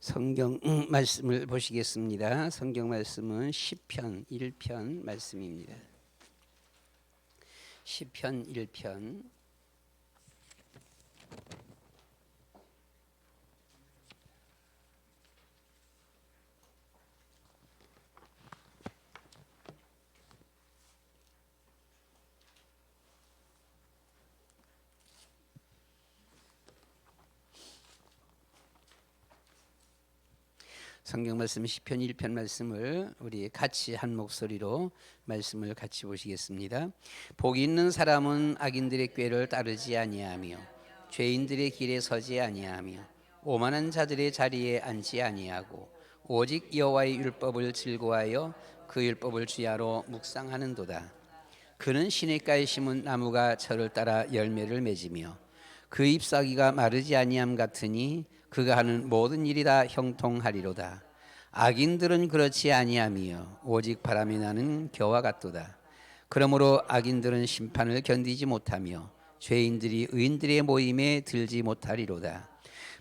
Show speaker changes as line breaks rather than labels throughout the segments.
성경 말씀을 보시겠습니다. 성경 말씀은 시편 1편 말씀입니다. 시편 1편 성경 말씀 시편 1편 말씀을 우리 같이 한 목소리로 말씀을 같이 보시겠습니다. 복 있는 사람은 악인들의 꾀를 따르지 아니하며 죄인들의 길에 서지 아니하며 오만한 자들의 자리에 앉지 아니하고 오직 여호와의 율법을 즐거워하여 그 율법을 주야로 묵상하는도다. 그는 시냇가에 심은 나무가 철을 따라 열매를 맺으며 그 잎사귀가 마르지 아니함 같으니 그가 하는 모든 일이 다 형통하리로다. 악인들은 그렇지 아니하며 오직 바람이 나는 겨와 같도다. 그러므로 악인들은 심판을 견디지 못하며 죄인들이 의인들의 모임에 들지 못하리로다.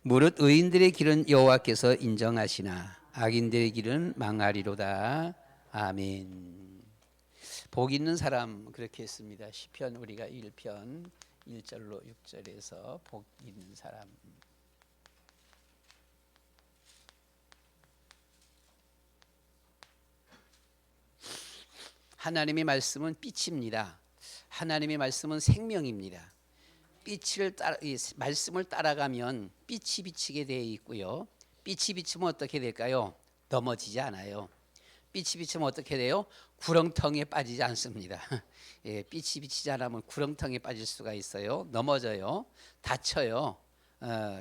무릇 의인들의 길은 여호와께서 인정하시나 악인들의 길은 망하리로다. 아멘. 복 있는 사람 그렇게 했습니다. 시편 우리가 1편 1절로 6절에서 복 있는 사람. 하나님의 말씀은 빛입니다. 하나님의 말씀은 생명입니다. 말씀을 따라가면 빛이 비치게 되어 있고요. 빛이 비치면 어떻게 될까요? 넘어지지 않아요. 빛이 비치면 어떻게 돼요? 구렁텅이에 빠지지 않습니다. 예, 빛이 비치지 않으면 구렁텅이에 빠질 수가 있어요. 넘어져요. 다쳐요.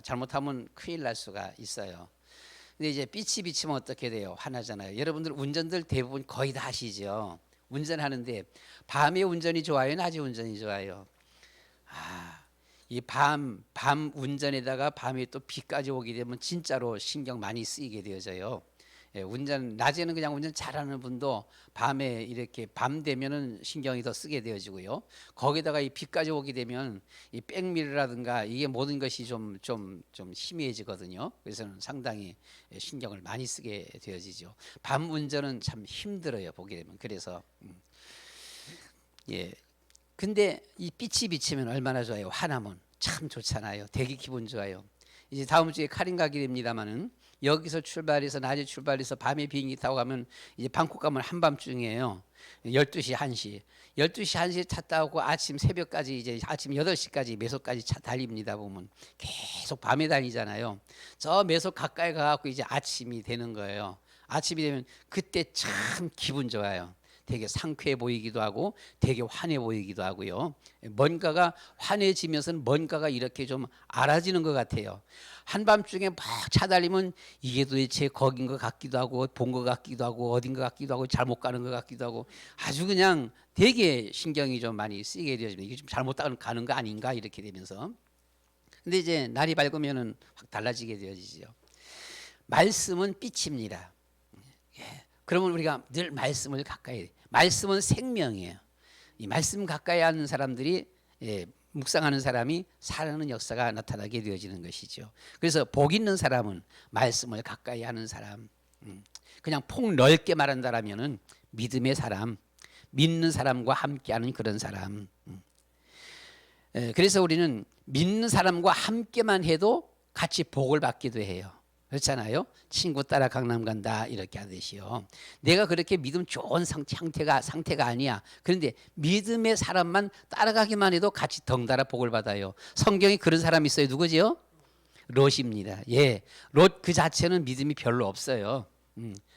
잘못하면 큰일 날 수가 있어요. 근데 이제 빛이 비치면 어떻게 돼요? 화나잖아요. 여러분들 운전들 대부분 거의 다 하시죠. 운전하는데 밤에 운전이 좋아요? 낮에 운전이 좋아요? 이 밤 운전에다가 밤에 또 비까지 오게 되면 진짜로 신경 많이 쓰이게 되어져요. 예, 운전 낮에는 그냥 운전 잘하는 분도 밤에 이렇게 밤 되면은 신경이 더 쓰게 되어지고요. 거기다가 이 비까지 오게 되면 이 백미러라든가 이게 모든 것이 좀 희미해지거든요. 그래서는 상당히 신경을 많이 쓰게 되어지죠. 밤 운전은 참 힘들어요. 보게 되면. 그래서 예. 근데 이 빛이 비치면 얼마나 좋아요. 화나면 참 좋잖아요. 되게 기분 좋아요. 이제 다음 주에 카린 가게 됩니다만은 여기서 출발해서 낮에 출발해서 밤에 비행기 타고 가면 이제 방콕 가면 한밤중이에요. 12시 1시 12시 1시에 차 타고 아침 새벽까지 이제 아침 8시까지 매소까지 차 달립니다. 보면 계속 밤에 다니잖아요. 저 매소 가까이 가갖고 이제 아침이 되는 거예요. 아침이 되면 그때 참 기분 좋아요. 되게 상쾌해 보이기도 하고 되게 환해 보이기도 하고요. 뭔가가 환해지면서는 뭔가가 이렇게 좀 알아지는 것 같아요. 한밤중에 막 차 달리면 이게 도대체 거긴 것 같기도 하고 본 것 같기도 하고 어딘 것 같기도 하고 잘못 가는 것 같기도 하고 아주 그냥 되게 신경이 좀 많이 쓰이게 되어집니다. 이게 좀 잘못 가는 거 아닌가 이렇게 되면서. 근데 이제 날이 밝으면은 확 달라지게 되어지죠. 말씀은 빛입니다. 그러면 우리가 늘 말씀을 가까이, 말씀은 생명이에요. 이 말씀 가까이 하는 사람들이 묵상하는 사람이 살아나는 역사가 나타나게 되어지는 것이죠. 그래서 복 있는 사람은 말씀을 가까이 하는 사람. 그냥 폭 넓게 말한다라면은 믿음의 사람, 믿는 사람과 함께하는 그런 사람. 그래서 우리는 믿는 사람과 함께만 해도 같이 복을 받기도 해요. 그렇잖아요. 친구 따라 강남 간다 이렇게 하듯이요. 내가 그렇게 믿음 좋은 상태가 아니야. 그런데 믿음의 사람만 따라가기만 해도 같이 덩달아 복을 받아요. 성경에 그런 사람이 있어요. 누구지요? 롯입니다. 예, 롯 그 자체는 믿음이 별로 없어요.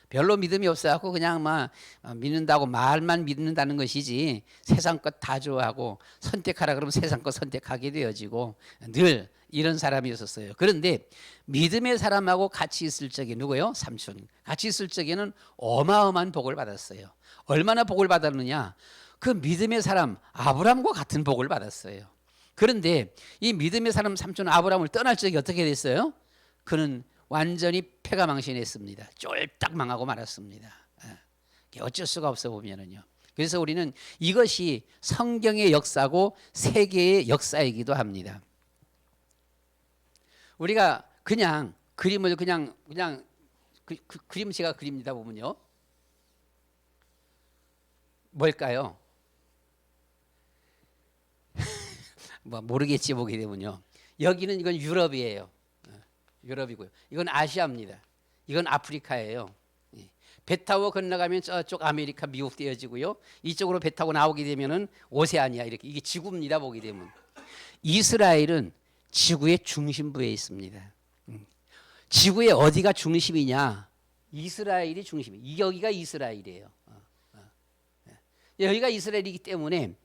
별로 믿음이 없어갖고 그냥 막 믿는다고 말만 믿는다는 것이지 세상 것 다 좋아하고 선택하라 그러면 세상 것 선택하게 되어지고 늘 이런 사람이었었어요. 그런데 믿음의 사람하고 같이 있을 적에 누구요? 삼촌. 같이 있을 적에는 어마어마한 복을 받았어요. 얼마나 복을 받았느냐? 그 믿음의 사람 아브라함과 같은 복을 받았어요. 그런데 이 믿음의 사람 삼촌 아브라함을 떠날 적에 어떻게 됐어요? 그는 완전히 패가 망신했습니다. 쫄딱 망하고 말았습니다. 어쩔 수가 없어 보면은요. 그래서 우리는 이것이 성경의 역사고 세계의 역사이기도 합니다. 우리가 그냥 그림을 그냥 그림 제가 그립니다 보면요. 뭘까요? 뭐 모르겠지 보게 되면요. 여기는 이건 유럽이에요. 유럽이고요. 이건 아시아입니다. 이건 아프리카예요. 배 타고 건너가면 저쪽 아메리카, 미국 떼어지고요. 이쪽으로 배 타고 나오게 되면은 오세아니아 이렇게 이게 지구입니다. 보게 되면 이스라엘은 지구의 중심부에 있습니다. 지구의 어디가 중심이냐? 이스라엘이 중심이. 여기가 이스라엘이에요. 여기가 이스라엘이기 때문에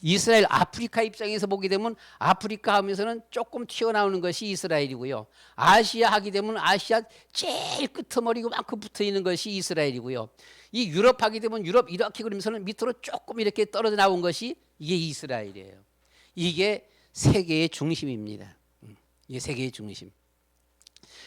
이스라엘 아프리카 입장에서 보게 되면 아프리카 하면서는 조금 튀어나오는 것이 이스라엘이고요. 아시아 하게 되면 아시아 제일 끄트머리고 많고 붙어 있는 것이 이스라엘이고요. 이 유럽 하게 되면 유럽 이렇게 그러면서는 밑으로 조금 이렇게 떨어져 나온 것이 이게 이스라엘이에요. 이게 세계의 중심입니다. 이게 세계의 중심.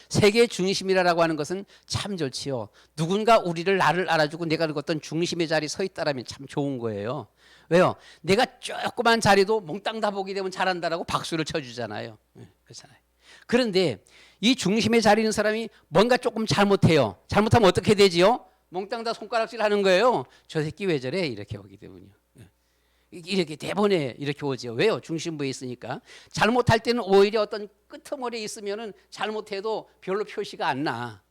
세계의 중심이라고 하는 것은 참 좋지요. 누군가 나를 알아주고 내가 어떤 중심의 자리에 서 있다라면 참 좋은 거예요. 왜요? 내가 조그만 자리도 몽땅 다 보게 되면 잘한다라고 박수를 쳐주잖아요. 그렇잖아요. 그런데 이 중심의 자리에 있는 사람이 뭔가 조금 잘못해요. 잘못하면 어떻게 되지요? 몽땅 다 손가락질 하는 거예요. 저 새끼 왜 저래? 이렇게 오게 되면요. 이렇게 대본에 이렇게 오죠. 왜요? 중심부에 있으니까. 잘못할 때는 오히려 어떤 끄트머리에 있으면은 잘못해도 별로 표시가 안 나.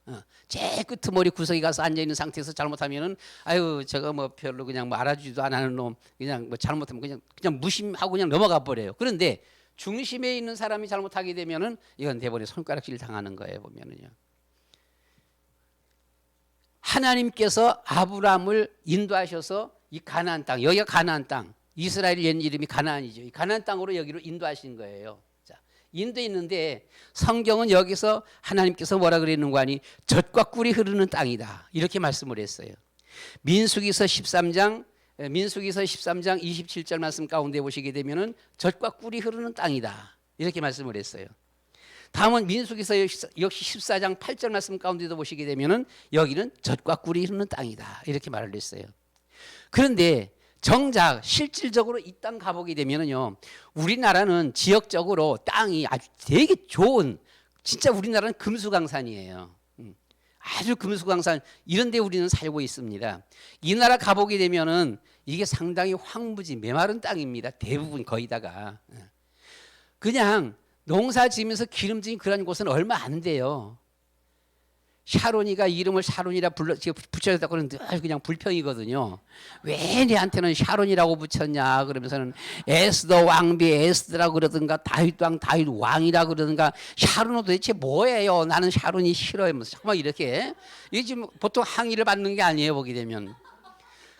제일 끄트머리 구석에 가서 앉아 있는 상태에서 잘못하면은 아유 저거 뭐 별로 그냥 뭐 알아주지도 안 하는 놈 그냥 뭐 잘못하면 그냥 무심하고 그냥 넘어가 버려요. 그런데 중심에 있는 사람이 잘못하게 되면은 이건 대본에 손가락질 당하는 거예요. 보면은요. 하나님께서 아브라함을 인도하셔서 이 가나안 땅, 여기가 가나안 땅. 이스라엘 옛 이름이 가나안이죠. 이 가나안 땅으로 여기로 인도하신 거예요. 자, 인도에 있는데 성경은 여기서 하나님께서 뭐라 그랬는 거 아니? 젖과 꿀이 흐르는 땅이다. 이렇게 말씀을 했어요. 민수기서 13장 27절 말씀 가운데 보시게 되면은 젖과 꿀이 흐르는 땅이다. 이렇게 말씀을 했어요. 다음은 민수기서 역시 14장 8절 말씀 가운데도 보시게 되면은 여기는 젖과 꿀이 흐르는 땅이다. 이렇게 말을 했어요. 그런데 정작 실질적으로 이 땅 가보게 되면은요, 우리나라는 지역적으로 땅이 아주 되게 좋은, 진짜 우리나라는 금수강산이에요. 아주 금수강산 이런 데 우리는 살고 있습니다. 이 나라 가보게 되면은 이게 상당히 황무지 메마른 땅입니다. 대부분 거의 다가. 그냥 농사 지으면서 기름진 그런 곳은 얼마 안 돼요. 샤론이가 이름을 샤론이라 붙여졌다고는 늘 그냥 불평이거든요. 왜 내한테는 샤론이라고 붙였냐 그러면서는 에스더 왕비 에스더라고 그러든가 다윗 왕 다윗 왕이라 그러든가 샤론은 도대체 뭐예요? 나는 샤론이 싫어요. 정말 이렇게 이게 지금 보통 항의를 받는 게 아니에요. 보게 되면.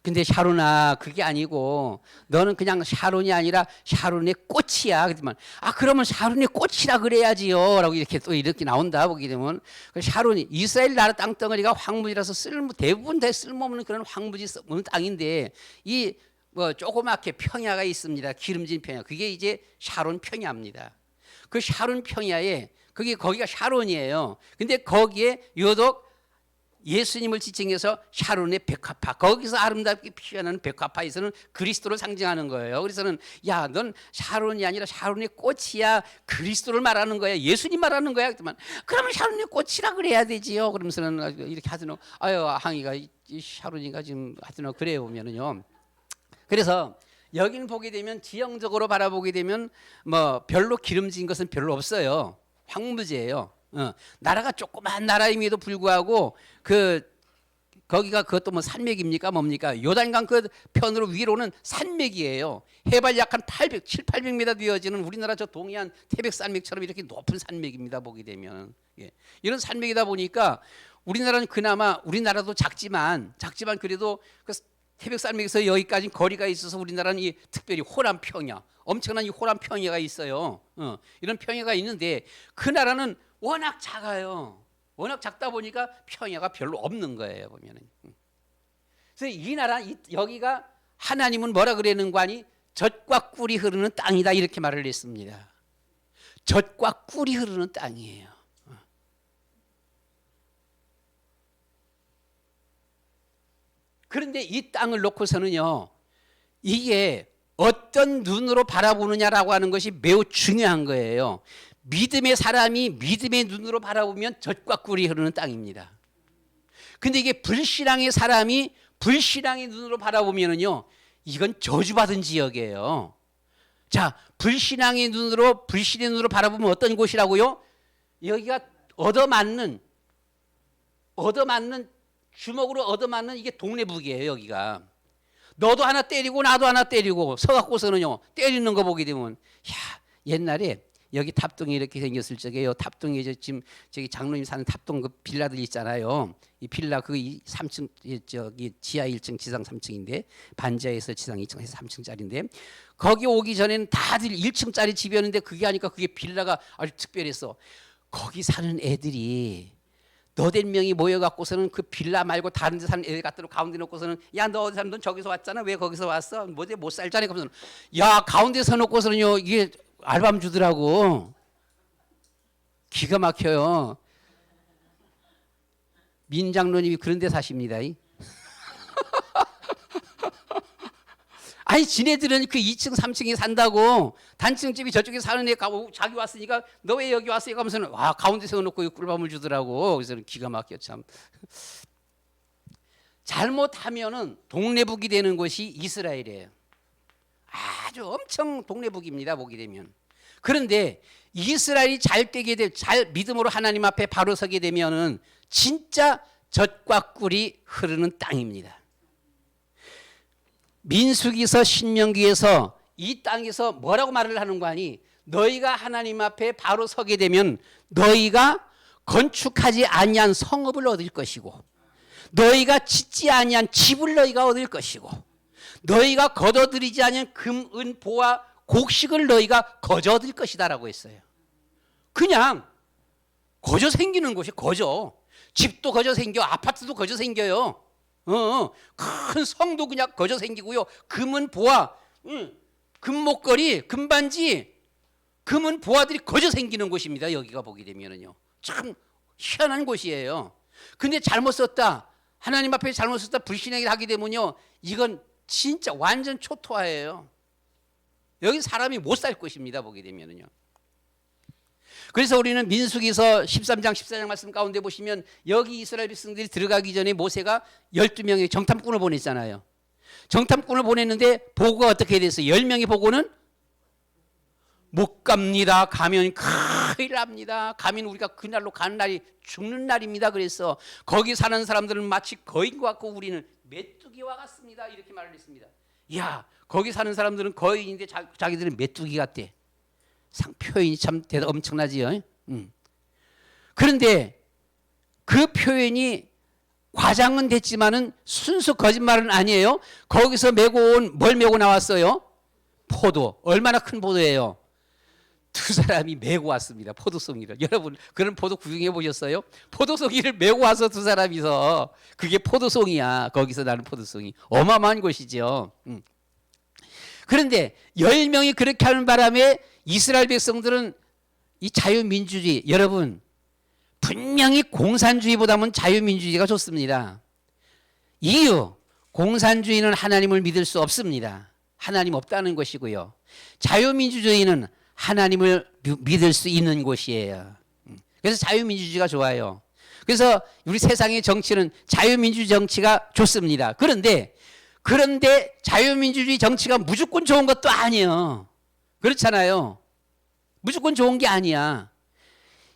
근데 샤론아 그게 아니고 너는 그냥 샤론이 아니라 샤론의 꽃이야. 그러면 그러면 샤론의 꽃이라 그래야지요. 라고 이렇게 또 이렇게 나온다 보게 되면 샤론이 이스라엘 나라 땅덩어리가 황무지라서 대부분 다 쓸모없는 그런 황무지 없는 땅인데 이 뭐 조그맣게 평야가 있습니다. 기름진 평야. 그게 이제 샤론 평야입니다. 그 샤론 평야에 거기가 샤론이에요. 근데 거기에 유독 예수님을 지칭해서 샤론의 백화파 거기서 아름답게 피어나는 백화파에서는 그리스도를 상징하는 거예요. 그래서는 야, 넌 샤론이 아니라 샤론의 꽃이야. 그리스도를 말하는 거야. 예수님 말하는 거야. 그러면 샤론의 꽃이라 그래야 되지요. 그러면서는 이렇게 하더니 항의가 이 샤론이가 지금 하더니 그래 보면은요. 그래서 여기는 보게 되면 지형적으로 바라보게 되면 뭐 별로 기름진 것은 별로 없어요. 황무지예요. 나라가 조그만 나라임에도 불구하고 거기가 그것도 뭐 산맥입니까 뭡니까? 요단강 그 편으로 위로는 산맥이에요. 해발 약 한 700m 되어지는 우리나라 저 동해안 태백산맥처럼 이렇게 높은 산맥입니다. 보게 되면 이런 산맥이다 보니까 우리나라는 그나마 우리나라도 작지만 그래도 그 태백산맥에서 여기까지 거리가 있어서 우리나라는 이 특별히 호남 평야 엄청난 이 호남 평야가 있어요. 이런 평야가 있는데 그 나라는 워낙 작아요. 워낙 작다 보니까 평야가 별로 없는 거예요. 보면은. 그래서 이 나라 여기가 하나님은 뭐라 그러는 거 아니? 젖과 꿀이 흐르는 땅이다 이렇게 말을 했습니다. 젖과 꿀이 흐르는 땅이에요. 그런데 이 땅을 놓고서는요, 이게 어떤 눈으로 바라보느냐라고 하는 것이 매우 중요한 거예요. 믿음의 사람이 믿음의 눈으로 바라보면 젖과 꿀이 흐르는 땅입니다. 근데 이게 불신앙의 사람이 불신앙의 눈으로 바라보면은요, 이건 저주받은 지역이에요. 자, 불신앙의 눈으로, 불신의 눈으로 바라보면 어떤 곳이라고요? 여기가 얻어맞는 주먹으로 얻어맞는 이게 동네북이에요. 여기가 너도 하나 때리고 나도 하나 때리고 서갖고서는요, 때리는 거 보게 되면, 야, 옛날에 여기 탑동이 이렇게 생겼을 적에요. 탑동에 지금 저기 장로님 사는 탑동 그 빌라들 있잖아요. 이 빌라 그 3층 저기 지하 1층 지상 3층인데 반지하에서 지상 2층에서 3층짜리인데 거기 오기 전에는 다들 1층짜리 집이었는데 그게 아니까 그게 빌라가 아주 특별했어. 거기 사는 애들이 너댓 명이 모여갖고서는 그 빌라 말고 다른 데 사는 애들 갖다 가운데 놓고서는 야, 너 어디 사는 넌 저기서 왔잖아. 왜 거기서 왔어? 뭐지 못 살잖아. 그러면서 야, 가운데 서놓고서는요 이게 알밤 주더라고. 기가 막혀요. 민장로님이 그런 데 사십니다. 아니 지네들은 그 2층 3층에 산다고 단층집이 저쪽에 사는 애 가고 자기 왔으니까 너 왜 여기 왔어? 이러면서는 와 가운데 세워놓고 꿀밤을 주더라고. 그래서 기가 막혀 참. 잘못하면은 동네북이 되는 곳이 이스라엘이에요. 아주 엄청 동네북입니다. 보게 되면. 그런데 이스라엘이 잘 되게 잘 믿음으로 하나님 앞에 바로 서게 되면은 진짜 젖과 꿀이 흐르는 땅입니다. 민수기서 신명기에서 이 땅에서 뭐라고 말을 하는 거 아니? 너희가 하나님 앞에 바로 서게 되면 너희가 건축하지 아니한 성읍을 얻을 것이고 너희가 짓지 아니한 집을 너희가 얻을 것이고 너희가 거둬들이지 않은 금, 은, 보와 곡식을 너희가 거저 얻을 것이다 라고 했어요. 그냥 거저 생기는 곳이 거저. 집도 거저 생겨, 아파트도 거저 생겨요. 큰 성도 그냥 거저 생기고요. 금은 보화, 금목걸이, 금반지, 금은 보화들이 거저 생기는 곳입니다. 여기가 보게 되면은요. 참 희한한 곳이에요. 근데 잘못 썼다. 하나님 앞에 잘못 썼다. 불신하게 하게 되면요. 이건 진짜 완전 초토화예요. 여기 사람이 못 살 것입니다. 보게 되면은요. 그래서 우리는 민수기서 13장 14장 말씀 가운데 보시면 여기 이스라엘 백성들이 들어가기 전에 모세가 12명의 정탐꾼을 보냈잖아요. 정탐꾼을 보냈는데 보고가 어떻게 됐어요? 10명의 보고는 못 갑니다. 가면 큰일 납니다. 가면 우리가 그날로 가는 날이 죽는 날입니다. 그래서 거기 사는 사람들은 마치 거인과 같고 우리는 메뚜기와 같습니다. 이렇게 말을 했습니다. 야, 거기 사는 사람들은 거인인데 자기들은 메뚜기 같대. 표현이 참 엄청나지요. 그런데 그 표현이 과장은 됐지만은 순수 거짓말은 아니에요. 거기서 뭘 메고 나왔어요? 포도. 얼마나 큰 포도예요? 두 사람이 메고 왔습니다. 포도송이를. 여러분 그런 포도 구경해 보셨어요? 포도송이를 메고 와서 두 사람이서 그게 포도송이야. 거기서 나는 포도송이. 어마어마한 곳이죠. 그런데 10명이 그렇게 하는 바람에 이스라엘 백성들은 이 자유민주주의, 여러분 분명히 공산주의보다는 자유민주주의가 좋습니다. 이유, 공산주의는 하나님을 믿을 수 없습니다. 하나님 없다는 것이고요. 자유민주주의는 하나님을 믿을 수 있는 곳이에요. 그래서 자유민주주의가 좋아요. 그래서 우리 세상의 정치는 자유민주주의 정치가 좋습니다. 그런데 자유민주주의 정치가 무조건 좋은 것도 아니에요. 그렇잖아요. 무조건 좋은 게 아니야.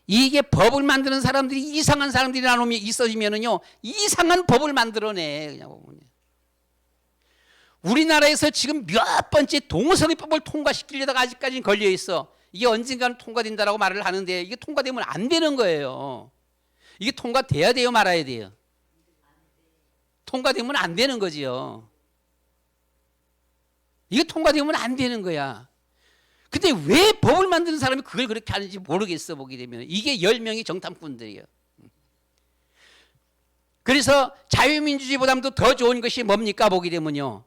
이게 법을 만드는 사람들이 이상한 사람들이 나오면 있어지면은요 이상한 법을 만들어내. 그냥 우리나라에서 지금 몇 번째 동서리법을 통과시키려다가 아직까지는 걸려 있어. 이게 언젠가는 통과된다라고 말을 하는데 이게 통과되면 안 되는 거예요. 이게 통과돼야 돼요, 말아야 돼요? 통과되면 안 되는 거지요. 이게 통과되면 안 되는 거야. 근데 왜 법을 만드는 사람이 그걸 그렇게 하는지 모르겠어. 보게 되면 이게 10명이 정탐꾼들이에요. 그래서 자유민주주의보다도 더 좋은 것이 뭡니까? 보게 되면요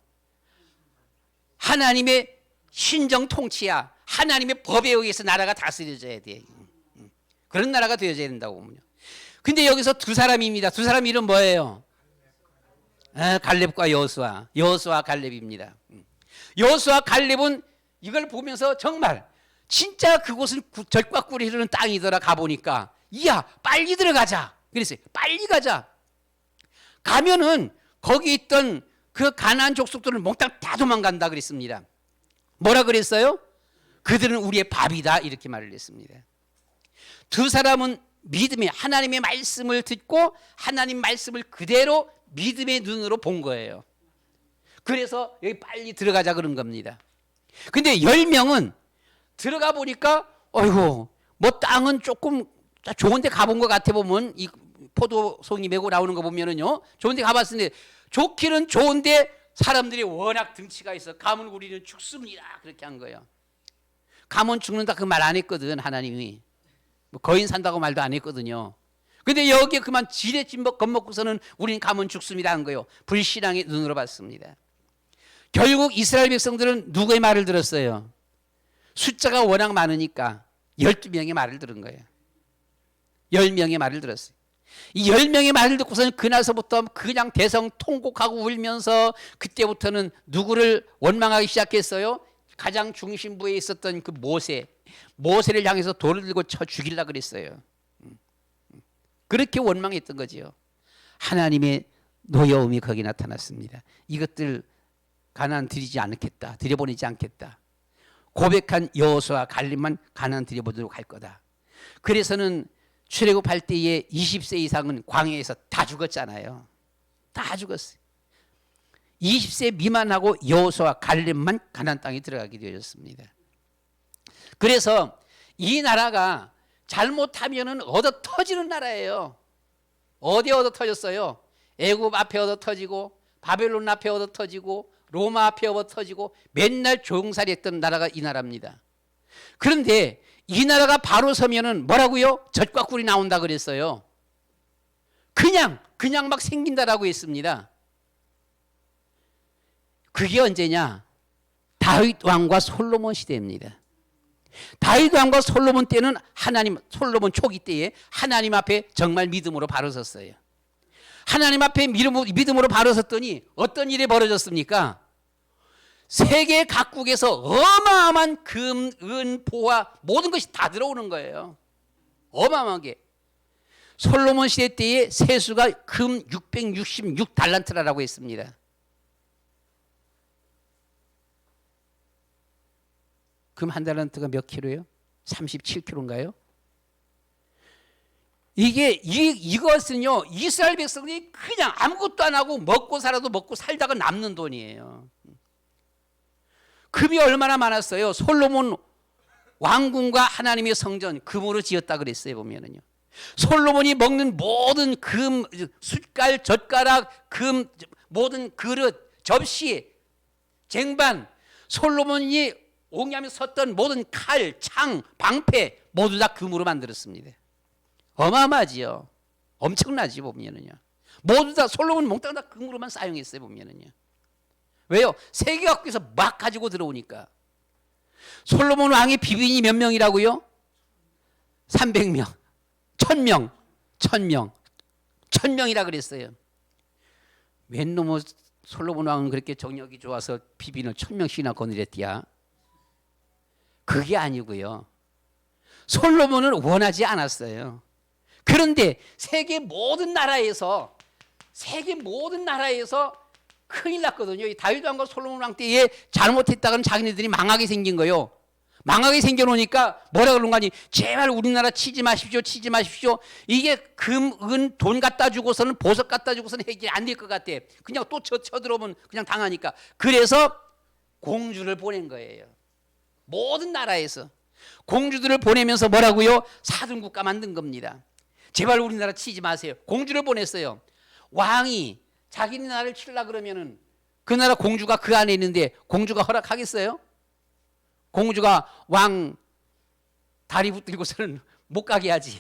하나님의 신정 통치야. 하나님의 법에 의해서 나라가 다스려져야 돼. 그런 나라가 되어져야 된다고 보면요. 근데 여기서 두 사람입니다. 두 사람 이름 뭐예요? 갈렙과 여호수아. 여호수아 갈렙입니다. 여호수아 갈렙은 이걸 보면서 정말 진짜 그곳은 젖과 꿀이 흐르는 땅이더라. 가보니까 이야 빨리 들어가자 그랬어요. 빨리 가자. 가면은 거기 있던 그 가나안 족속들은 몽땅 다 도망간다 그랬습니다. 뭐라 그랬어요? 그들은 우리의 밥이다 이렇게 말을 했습니다. 두 사람은 믿음의 하나님의 말씀을 듣고 하나님 말씀을 그대로 믿음의 눈으로 본 거예요. 그래서 여기 빨리 들어가자 그런 겁니다. 근데 10명은 들어가 보니까 어이구 뭐 땅은 조금 좋은 데 가본 것 같아. 보면 이 포도송이 메고 나오는 거 보면은요 좋은 데 가봤는데 좋기는 좋은데 사람들이 워낙 등치가 있어 가면 우리는 죽습니다 그렇게 한 거예요. 가면 죽는다 그 말 안 했거든. 하나님이 뭐 거인 산다고 말도 안 했거든요. 근데 여기에 그만 지레 겁먹고서는 우리는 가면 죽습니다 한 거예요. 불신앙의 눈으로 봤습니다. 결국 이스라엘 백성들은 누구의 말을 들었어요? 숫자가 워낙 많으니까 12명의 말을 들은 거예요. 10명의 말을 들었어요. 이 10명의 말을 듣고서는 그날서부터 그냥 대성통곡하고 울면서 그때부터는 누구를 원망하기 시작했어요? 가장 중심부에 있었던 그 모세를 향해서 돌을 들고 쳐 죽이려고 그랬어요. 그렇게 원망했던 거지요. 하나님의 노여움이 거기 나타났습니다. 이것들 가나안 들이지 않겠다. 들여보내지 않겠다. 고백한 여호수아 갈렙만 가나안 들여보도록 할 거다. 그래서는 출애굽할 때에 20세 이상은 광야에서 다 죽었잖아요. 다 죽었어요. 20세 미만하고 여호수아 갈렙만 가나안 땅에 들어가게 되었습니다. 그래서 이 나라가 잘못하면은 얻어 터지는 나라예요. 어디 얻어 터졌어요? 애굽 앞에 얻어 터지고 바벨론 앞에 얻어 터지고 로마 앞에 얻어 터지고 맨날 종살이했던 나라가 이 나라입니다. 그런데 이 나라가 바로 서면은 뭐라고요? 젖과 꿀이 나온다 그랬어요. 그냥 막 생긴다라고 했습니다. 그게 언제냐? 다윗 왕과 솔로몬 시대입니다. 다윗 왕과 솔로몬 때는 솔로몬 초기 때에 하나님 앞에 정말 믿음으로 바로 섰어요. 하나님 앞에 믿음으로 바로 섰더니 어떤 일이 벌어졌습니까? 세계 각국에서 어마어마한 금, 은, 보화 모든 것이 다 들어오는 거예요. 어마어마하게. 솔로몬 시대 때에 세수가 금 666달란트라고 했습니다. 금 한 달란트가 몇 킬로예요? 37킬로인가요? 이것은요 이스라엘 백성들이 그냥 아무것도 안 하고 먹고 살다가 남는 돈이에요. 금이 얼마나 많았어요? 솔로몬 왕궁과 하나님의 성전 금으로 지었다 그랬어요. 보면은요 솔로몬이 먹는 모든 금, 숟갈, 젓가락, 금, 모든 그릇, 접시, 쟁반, 솔로몬이 옹야에 섰던 모든 칼, 창, 방패 모두 다 금으로 만들었습니다. 어마어마하지요. 엄청나지 보면은요. 모두 다 솔로몬 몽땅 다 금으로만 사용했어요. 보면은요. 왜요? 세계 각국에서 막 가지고 들어오니까. 솔로몬 왕의 비빈이 몇 명이라고요? 300명, 1000명, 1000명이라 그랬어요. 웬 놈의 솔로몬 왕은 그렇게 정력이 좋아서 비빈을 1000명씩이나 거느렸디야? 그게 아니고요. 솔로몬은 원하지 않았어요. 그런데 세계 모든 나라에서 큰일 났거든요. 이 다윗 왕과 솔로몬 왕 때에 잘못했다가는 자기네들이 망하게 생긴 거예요. 망하게 생겨놓으니까 뭐라 그런 거 아니? 제발 우리나라 치지 마십시오. 이게 금, 은, 돈 갖다 주고서는 보석 갖다 주고서는 해결이 안 될 것 같아. 그냥 또 쳐들어오면 그냥 당하니까. 그래서 공주를 보낸 거예요. 모든 나라에서 공주들을 보내면서 뭐라고요? 사등국가 만든 겁니다. 제발 우리나라 치지 마세요. 공주를 보냈어요. 왕이 자기 나라를 치려고 그러면은 그 나라 공주가 그 안에 있는데 공주가 허락하겠어요? 공주가 왕 다리 붙들고서는 못 가게 하지.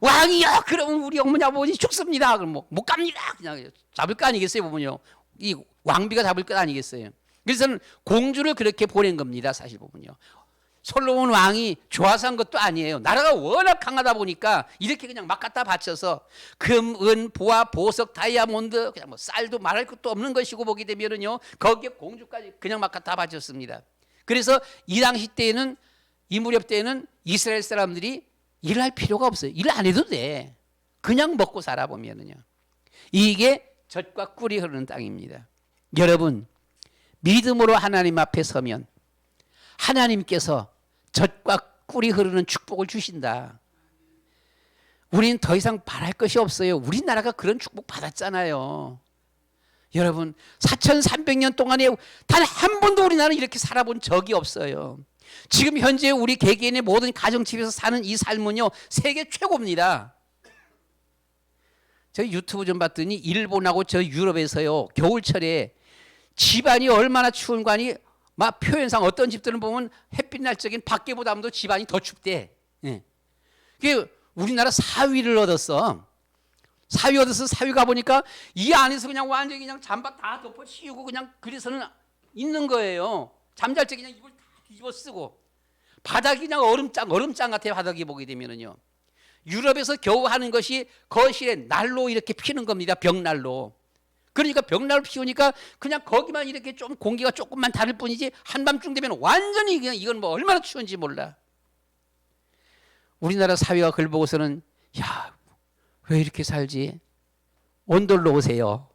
왕이요, 그러면 우리 어머니 아버지 죽습니다. 그럼 못 갑니다. 그냥 잡을 거 아니겠어요, 보면요. 이 왕비가 잡을 것 아니겠어요. 그래서는 공주를 그렇게 보낸 겁니다, 사실 보면요. 솔로몬 왕이 좋아서 한 것도 아니에요. 나라가 워낙 강하다 보니까 이렇게 그냥 막 갖다 바쳐서 금, 은, 보화, 보석, 다이아몬드, 그냥 뭐 쌀도 말할 것도 없는 것이고 보게 되면은요, 거기에 공주까지 그냥 막 갖다 바쳤습니다. 그래서 이 당시 때에는 이 무렵 때는 이스라엘 사람들이 일할 필요가 없어요. 일 안 해도 돼. 그냥 먹고 살아보면은요. 이게 젖과 꿀이 흐르는 땅입니다. 여러분, 믿음으로 하나님 앞에 서면 하나님께서 젖과 꿀이 흐르는 축복을 주신다. 우리는 더 이상 바랄 것이 없어요. 우리나라가 그런 축복 받았잖아요. 여러분, 4,300년 동안에 단 한 번도 우리나라는 이렇게 살아본 적이 없어요. 지금 현재 우리 개개인의 모든 가정집에서 사는 이 삶은요, 세계 최고입니다. 저 유튜브 좀 봤더니 일본하고 저 유럽에서요, 겨울철에 집안이 얼마나 추운 관이 막 표현상 어떤 집들은 보면 햇빛 날 적엔 밖에보다도 집안이 더 춥대. 예. 그게 우리나라 사위를 얻었어. 사위 얻어서 사위 가보니까 이 안에서 그냥 완전히 그냥 잠바 다 덮어 씌우고 그냥 그래서는 있는 거예요. 잠잘 때 그냥 이걸 다 뒤집어 쓰고. 바닥이 그냥 얼음장 같아요. 바닥이 보게 되면은요. 유럽에서 겨우 하는 것이 거실에 난로 이렇게 피는 겁니다. 벽난로. 그러니까 벽난로 피우니까 그냥 거기만 이렇게 좀 공기가 조금만 다를 뿐이지 한밤중 되면 완전히 그냥 이건 뭐 얼마나 추운지 몰라. 우리나라 사회가 그걸 보고서는 야, 왜 이렇게 살지? 온돌로 오세요.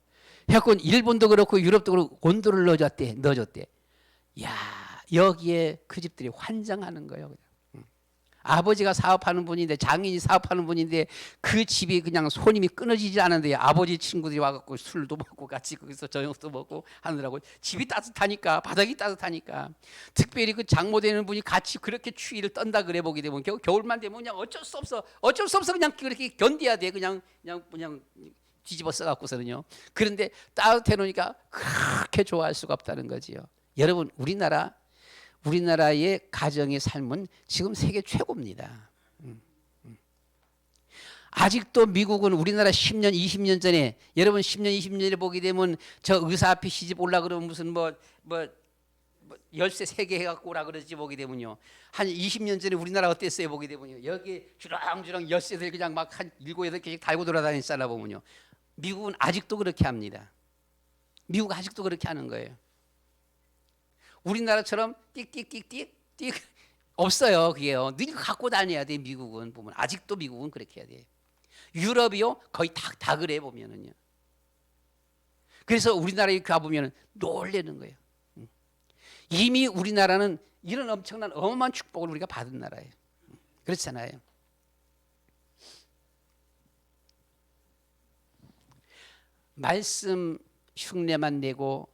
해갖고 일본도 그렇고 유럽도 그렇고 온돌을 넣어줬대. 야, 여기에 그 집들이 환장하는 거예요. 아버지가 사업하는 분인데, 장인이 사업하는 분인데 그 집이 그냥 손님이 끊어지지 않은데 아버지 친구들이 와갖고 술도 먹고 같이 거기서 저녁도 먹고 하느라고 집이 따뜻하니까, 바닥이 따뜻하니까. 특별히 그 장모되는 분이 같이 그렇게 추위를 떤다 그래 보게 되면 겨울만 되면 그냥 어쩔 수 없어 그냥 그렇게 견뎌야 돼. 그냥 뒤집어 써갖고서는요. 그런데 따뜻해 놓으니까 그렇게 좋아할 수가 없다는 거지요. 여러분, 우리나라의 가정의 삶은 지금 세계 최고입니다. 아직도 미국은 우리나라 10년, 20년 전에, 여러분 10년, 20년에 보게 되면 저 의사 앞에 시집 올라 그러면 무슨 열쇠 3개 해갖고 오라 그러지 보게 되면요. 한 20년 전에 우리나라 어땠어요 보게 되면요. 여기 주렁주렁 열쇠들 그냥 막 한 7, 8개씩 달고 돌아다니잖아 보면요. 미국은 아직도 그렇게 합니다. 미국 아직도 그렇게 하는 거예요. 우리나라처럼 띡 없어요. 그게요. 늘 갖고 다녀야 돼. 미국은 보면 아직도 미국은 그렇게 해야 돼. 유럽이요 거의 다 그래 보면은요. 그래서 우리나라에 가보면 놀라는 거예요. 이미 우리나라는 이런 엄청난 어마어마한 축복을 우리가 받은 나라예요. 그렇잖아요. 말씀 흉내만 내고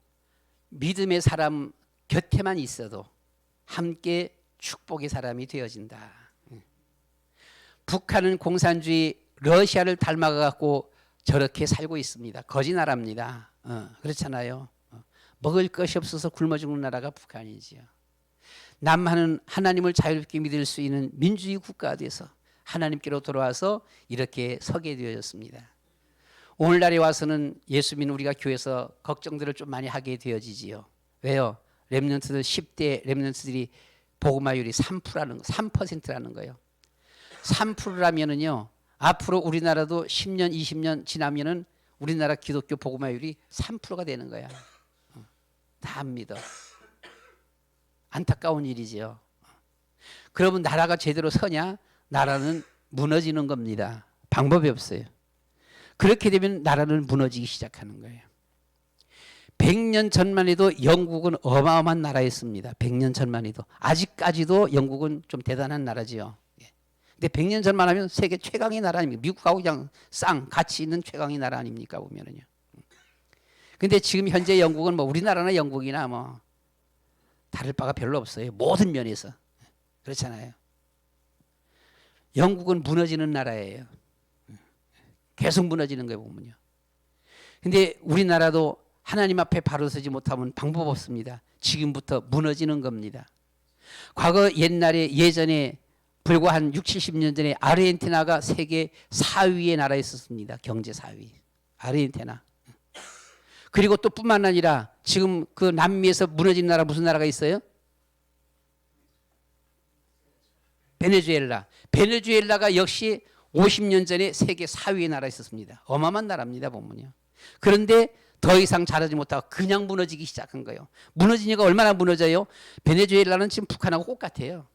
믿음의 사람 곁에만 있어도 함께 축복의 사람이 되어진다. 북한은 공산주의 러시아를 닮아가고 저렇게 살고 있습니다. 거지 나라입니다. 그렇잖아요. 먹을 것이 없어서 굶어 죽는 나라가 북한이지요. 남한은 하나님을 자유롭게 믿을 수 있는 민주주의 국가가 돼서 하나님께로 돌아와서 이렇게 서게 되어졌습니다. 오늘날에 와서는 예수 믿는 우리가 교회에서 걱정들을 좀 많이 하게 되어지지요. 왜요? 렘넌트들 10대 렘넌트들이 복음화율이 3%라는 거예요. 3%라면은요. 앞으로 우리나라도 10년, 20년 지나면은 우리나라 기독교 복음화율이 3%가 되는 거야. 다 믿어. 안타까운 일이지요. 그러면 나라가 제대로 서냐? 나라는 무너지는 겁니다. 방법이 없어요. 그렇게 되면 나라는 무너지기 시작하는 거예요. 100년 전만 해도 영국은 어마어마한 나라였습니다. 100년 전만 해도. 아직까지도 영국은 좀 대단한 나라지요. 근데 100년 전만 하면 세계 최강의 나라 아닙니까? 미국하고 그냥 같이 있는 최강의 나라 아닙니까? 보면은요. 근데 지금 현재 영국은 뭐 우리나라나 영국이나 뭐 다를 바가 별로 없어요. 모든 면에서. 그렇잖아요. 영국은 무너지는 나라예요. 계속 무너지는 거예요, 보면요. 근데 우리나라도 하나님 앞에 바로 서지 못하면 방법 없습니다. 지금부터 무너지는 겁니다. 과거 예전에 불과 한 6, 70년 전에 아르헨티나가 세계 4위의 나라였었습니다. 경제 4위. 아르헨티나. 그리고 또 뿐만 아니라 지금 그 남미에서 무너진 나라 무슨 나라가 있어요? 베네수엘라. 베네수엘라가 역시 50년 전에 세계 4위의 나라였었습니다. 어마어마한 나라입니다, 보면요. 그런데 더 이상 잘하지 못하고 그냥 무너지기 시작한 거예요. 무너지니까 얼마나 무너져요? 베네수엘라는 지금 북한하고 똑같아요.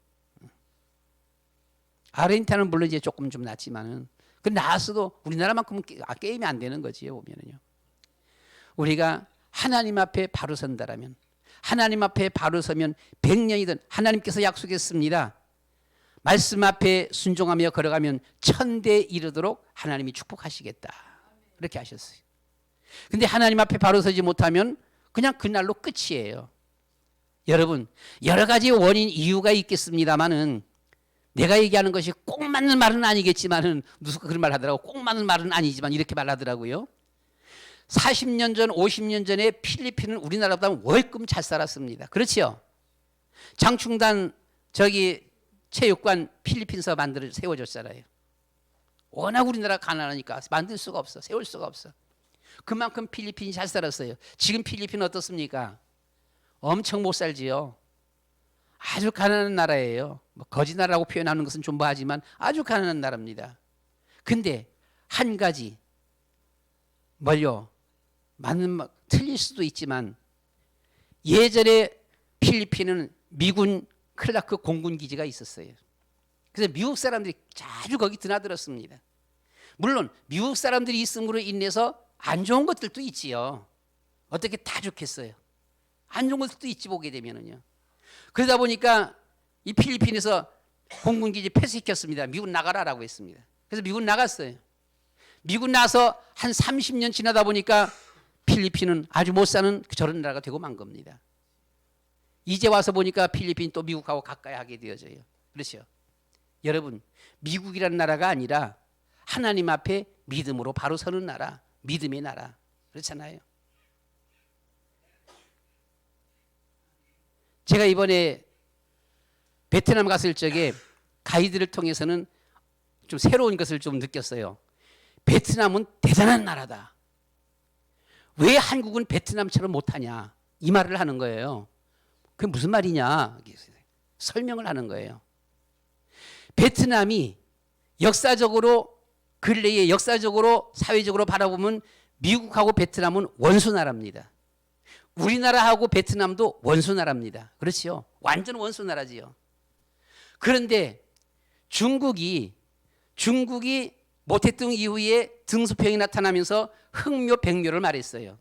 아르헨티나는 물론 이제 조금 좀 낫지만은 그 나았어도 우리나라만큼은 게임이 안 되는 거지요. 보면은요. 우리가 하나님 앞에 바로 선다라면, 하나님 앞에 바로 서면 100년이든 하나님께서 약속했습니다. 말씀 앞에 순종하며 걸어가면 천대에 이르도록 하나님이 축복하시겠다. 그렇게 하셨어요. 근데 하나님 앞에 바로 서지 못하면 그냥 그날로 끝이에요. 여러분, 여러 가지 원인 이유가 있겠습니다만은 내가 얘기하는 것이 꼭 맞는 말은 아니겠지만은 누가 그런 말 하더라고. 꼭 맞는 말은 아니지만 이렇게 말하더라고요. 40년 전, 50년 전에 필리핀은 우리나라보다 월급 잘 살았습니다. 그렇지요? 장충단 체육관 필리핀서 세워줬잖아요. 워낙 우리나라 가난하니까 만들 수가 없어. 세울 수가 없어. 그만큼 필리핀이 잘 살았어요. 지금 필리핀 어떻습니까? 엄청 못 살지요. 아주 가난한 나라예요. 뭐 거지 나라라고 표현하는 것은 좀 뭐하지만 아주 가난한 나라입니다. 근데 한 가지 뭘요? 틀릴 수도 있지만 예전에 필리핀은 미군 클라크 공군 기지가 있었어요. 그래서 미국 사람들이 자주 거기 드나들었습니다. 물론 미국 사람들이 있음으로 인해서 안 좋은 것들도 있지요. 어떻게 다 좋겠어요. 안 좋은 것들도 있지 보게 되면은요. 그러다 보니까 이 필리핀에서 공군 기지 폐쇄시켰습니다. 미국 나가라라고 했습니다. 그래서 미국 나갔어요. 미국 나서 한 30년 지나다 보니까 필리핀은 아주 못 사는 저런 나라가 되고 만 겁니다. 이제 와서 보니까 필리핀 또 미국하고 가까이 하게 되어져요. 그렇죠? 여러분, 미국이라는 나라가 아니라 하나님 앞에 믿음으로 바로 서는 나라, 믿음의 나라. 그렇잖아요. 제가 이번에 베트남 갔을 적에 가이드를 통해서는 좀 새로운 것을 좀 느꼈어요. 베트남은 대단한 나라다. 왜 한국은 베트남처럼 못하냐? 이 말을 하는 거예요. 그게 무슨 말이냐? 설명을 하는 거예요. 베트남이 근래에 역사적으로 사회적으로 바라보면 미국하고 베트남은 원수나라입니다. 우리나라하고 베트남도 원수나라입니다. 그렇지요? 완전 원수나라지요. 그런데 중국이 모태tung 이후에 등수평이 나타나면서 흑묘 백묘를 말했어요.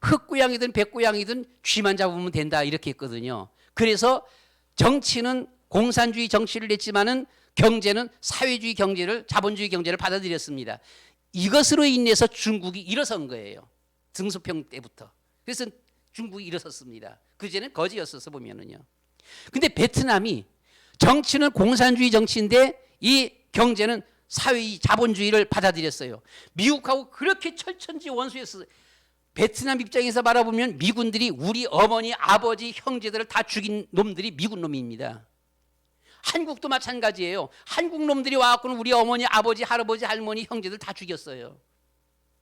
흑고양이든 백고양이든 쥐만 잡으면 된다 이렇게 했거든요. 그래서 정치는 공산주의 정치를 냈지만은 경제는 사회주의 경제를, 자본주의 경제를 받아들였습니다. 이것으로 인해서 중국이 일어선 거예요. 등수평 때부터. 그래서 중국이 일어섰습니다. 그전에는 거지였어서 보면은요. 근데 베트남이 정치는 공산주의 정치인데 이 경제는 사회주의 자본주의를 받아들였어요. 미국하고 그렇게 철천지 원수였어요. 베트남 입장에서 바라보면 미군들이 우리 어머니, 아버지, 형제들을 다 죽인 놈들이 미군 놈입니다. 한국도 마찬가지예요. 한국 놈들이 와갖고는 우리 어머니, 아버지, 할아버지, 할머니, 형제들 다 죽였어요.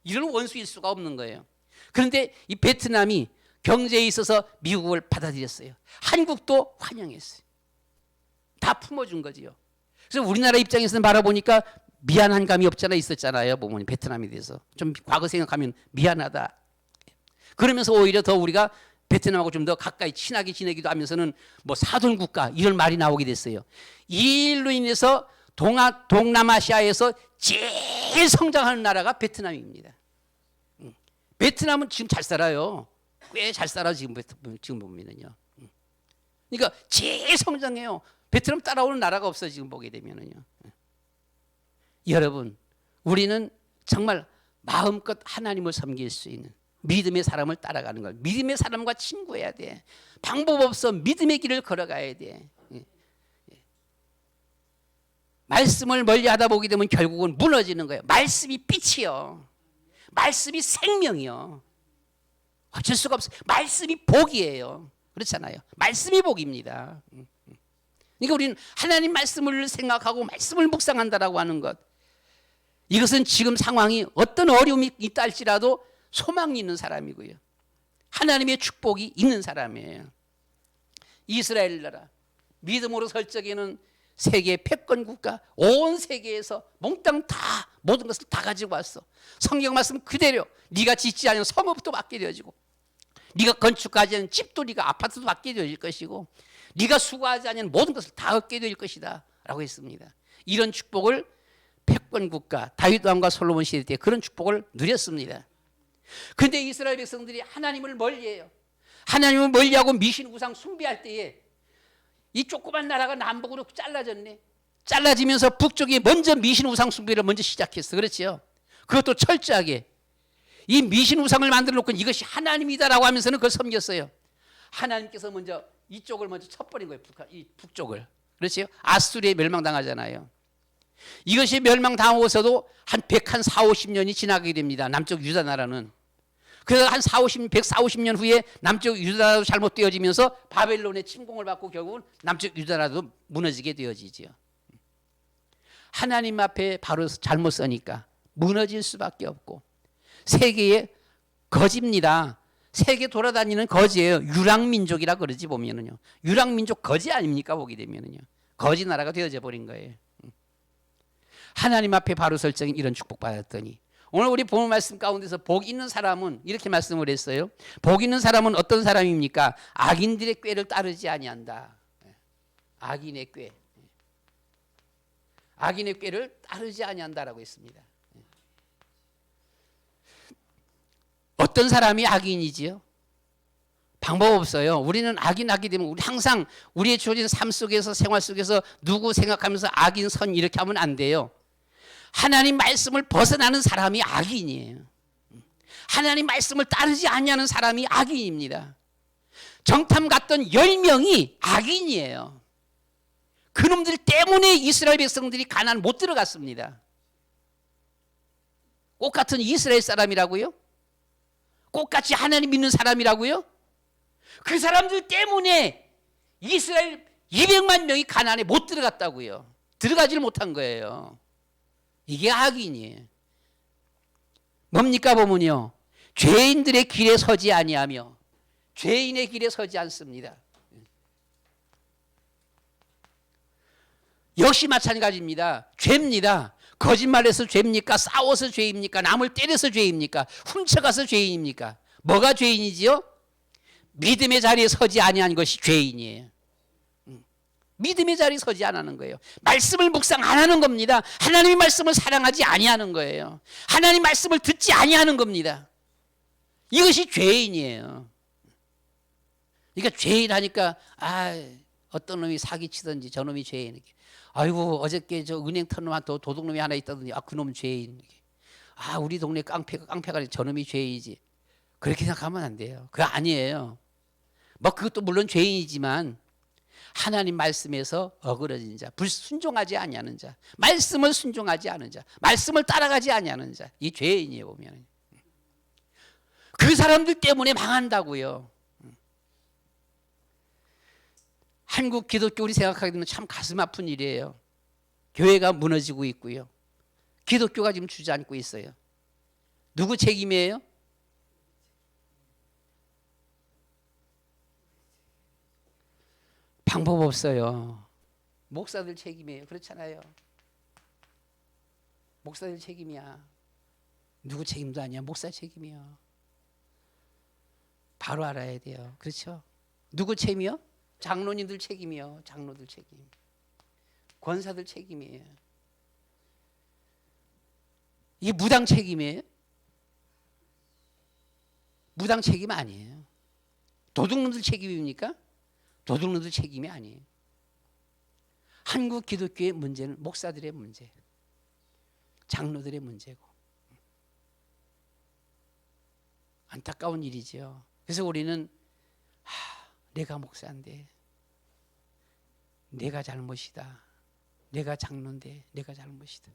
이런 원수일 수가 없는 거예요. 그런데 이 베트남이 경제에 있어서 미국을 받아들였어요. 한국도 환영했어요. 다 품어준 거지요. 그래서 우리나라 입장에서는 바라보니까 미안한 감이 없잖아 있었잖아요. 보면 베트남에 대해서 좀 과거 생각하면 미안하다. 그러면서 오히려 더 우리가 베트남하고 좀 더 가까이 친하게 지내기도 하면서는 뭐 사돈 국가 이런 말이 나오게 됐어요. 이 일로 인해서 동남아시아에서 제일 성장하는 나라가 베트남입니다. 베트남은 지금 잘 살아요. 꽤 잘 살아 지금 보면은요. 그러니까 제일 성장해요. 베트남 따라오는 나라가 없어 지금 보게 되면은요. 여러분, 우리는 정말 마음껏 하나님을 섬길 수 있는 믿음의 사람을 따라가는 걸. 믿음의 사람과 친구해야 돼. 방법 없어. 믿음의 길을 걸어가야 돼. 말씀을 멀리하다 보게 되면 결국은 무너지는 거예요. 말씀이 빛이요. 말씀이 생명이요. 어쩔 수가 없어요. 말씀이 복이에요. 그렇잖아요. 말씀이 복입니다. 그러니까 우리는 하나님 말씀을 생각하고 말씀을 묵상한다라고 하는 것. 이것은 지금 상황이 어떤 어려움이 있다 할지라도 소망이 있는 사람이고요. 하나님의 축복이 있는 사람이에요. 이스라엘 나라 믿음으로 설 적에는 세계 패권 국가 온 세계에서 몽땅 다 모든 것을 다 가지고 왔어. 성경 말씀 그대로 네가 짓지 않은 성읍도 받게 되어지고 네가 건축하지 않은 집도 네가 아파트도 받게 되어질 것이고 네가 수고하지 않은 모든 것을 다 얻게 될 것이다 라고 했습니다. 이런 축복을 패권 국가 다윗 왕과 솔로몬 시대 때 그런 축복을 누렸습니다. 그런데 이스라엘 백성들이 하나님을 멀리해요. 하나님을 멀리하고 미신 우상 숭배할 때에 이 조그만 나라가 남북으로 잘라졌네. 잘라지면서 북쪽이 먼저 미신 우상 숭배를 먼저 시작했어. 그렇지요? 그것도 철저하게 이 미신 우상을 만들어 놓고 이것이 하나님이다라고 하면서는 그걸 섬겼어요. 하나님께서 먼저 이쪽을 먼저 쳐버린 거예요. 이 북쪽을. 그렇지요? 아수르에 멸망당하잖아요. 이것이 멸망당하고서도 한 140-150년이 지나게 됩니다. 남쪽 유다 나라는. 그래서 한 140-150년 후에 남쪽 유다 나라도 잘못되어지면서 바벨론의 침공을 받고 결국은 남쪽 유다 나라도 무너지게 되어지죠. 하나님 앞에 바로 잘못 서니까 무너질 수밖에 없고 세계의 거지입니다. 세계 돌아다니는 거지예요. 유랑민족이라 그러지 보면은요. 유랑민족 거지 아닙니까? 보게 되면은요. 거지 나라가 되어져 버린 거예요. 하나님 앞에 바로 설정인 이런 축복받았더니 오늘 우리 본문 말씀 가운데서 복 있는 사람은 이렇게 말씀을 했어요. 복 있는 사람은 어떤 사람입니까? 악인들의 꾀를 따르지 아니한다. 악인의 꾀. 악인의 꾀를 따르지 아니한다라고 했습니다. 어떤 사람이 악인이지요? 방법 없어요. 우리는 악인하게 되면 우리 항상 우리의 주어진 삶 속에서 생활 속에서 누구 생각하면서 악인 선 이렇게 하면 안 돼요. 하나님 말씀을 벗어나는 사람이 악인이에요. 하나님 말씀을 따르지 아니하는 사람이 악인입니다. 정탐 갔던 10명이 악인이에요. 그놈들 때문에 이스라엘 백성들이 가나안 못 들어갔습니다. 똑같은 이스라엘 사람이라고요? 똑같이 하나님 믿는 사람이라고요? 그 사람들 때문에 이스라엘 200만 명이 가나안에 못 들어갔다고요. 들어가지를 못한 거예요. 이게 악인이에요. 뭡니까 보면요. 죄인들의 길에 서지 아니하며 죄인의 길에 서지 않습니다. 역시 마찬가지입니다. 죄입니다. 거짓말해서 죄입니까? 싸워서 죄입니까? 남을 때려서 죄입니까? 훔쳐가서 죄인입니까? 뭐가 죄인이지요? 믿음의 자리에 서지 아니한 것이 죄인이에요. 믿음의 자리에 서지 않는 거예요. 말씀을 묵상 안 하는 겁니다. 하나님의 말씀을 사랑하지 아니하는 거예요. 하나님 말씀을 듣지 아니하는 겁니다. 이것이 죄인이에요. 그러니까 죄인 하니까 어떤 놈이 사기치든지 저놈이 죄인. 아이고 어저께 저 은행 턴 놈한테 도둑놈이 하나 있다더니 그놈 죄인. 우리 동네 깡패가 저놈이 죄인이지. 그렇게 생각하면 안 돼요. 그거 아니에요. 뭐 그것도 물론 죄인이지만 하나님 말씀에서 어그러진 자, 불순종하지 아니하는 자, 말씀을 순종하지 않은 자, 말씀을 따라가지 아니하는 자, 이 죄인이에요 보면. 그 사람들 때문에 망한다고요. 한국 기독교 우리 생각하게 되면 참 가슴 아픈 일이에요. 교회가 무너지고 있고요. 기독교가 지금 주저앉고 있어요. 누구 책임이에요? 방법 없어요. 목사들 책임이에요. 그렇잖아요. 목사들 책임이야. 누구 책임도 아니야. 목사 책임이야. 바로 알아야 돼요. 그렇죠? 누구 책임이요? 장로님들 책임이요. 장로들 책임. 권사들 책임이에요. 이게 무당 책임이에요? 무당 책임 아니에요. 도둑놈들 책임입니까? 도둑놈들 책임이 아니에요. 한국 기독교의 문제는 목사들의 문제, 장로들의 문제고 안타까운 일이죠. 그래서 우리는 내가 목사인데 내가 잘못이다. 내가 장로인데 내가 잘못이다.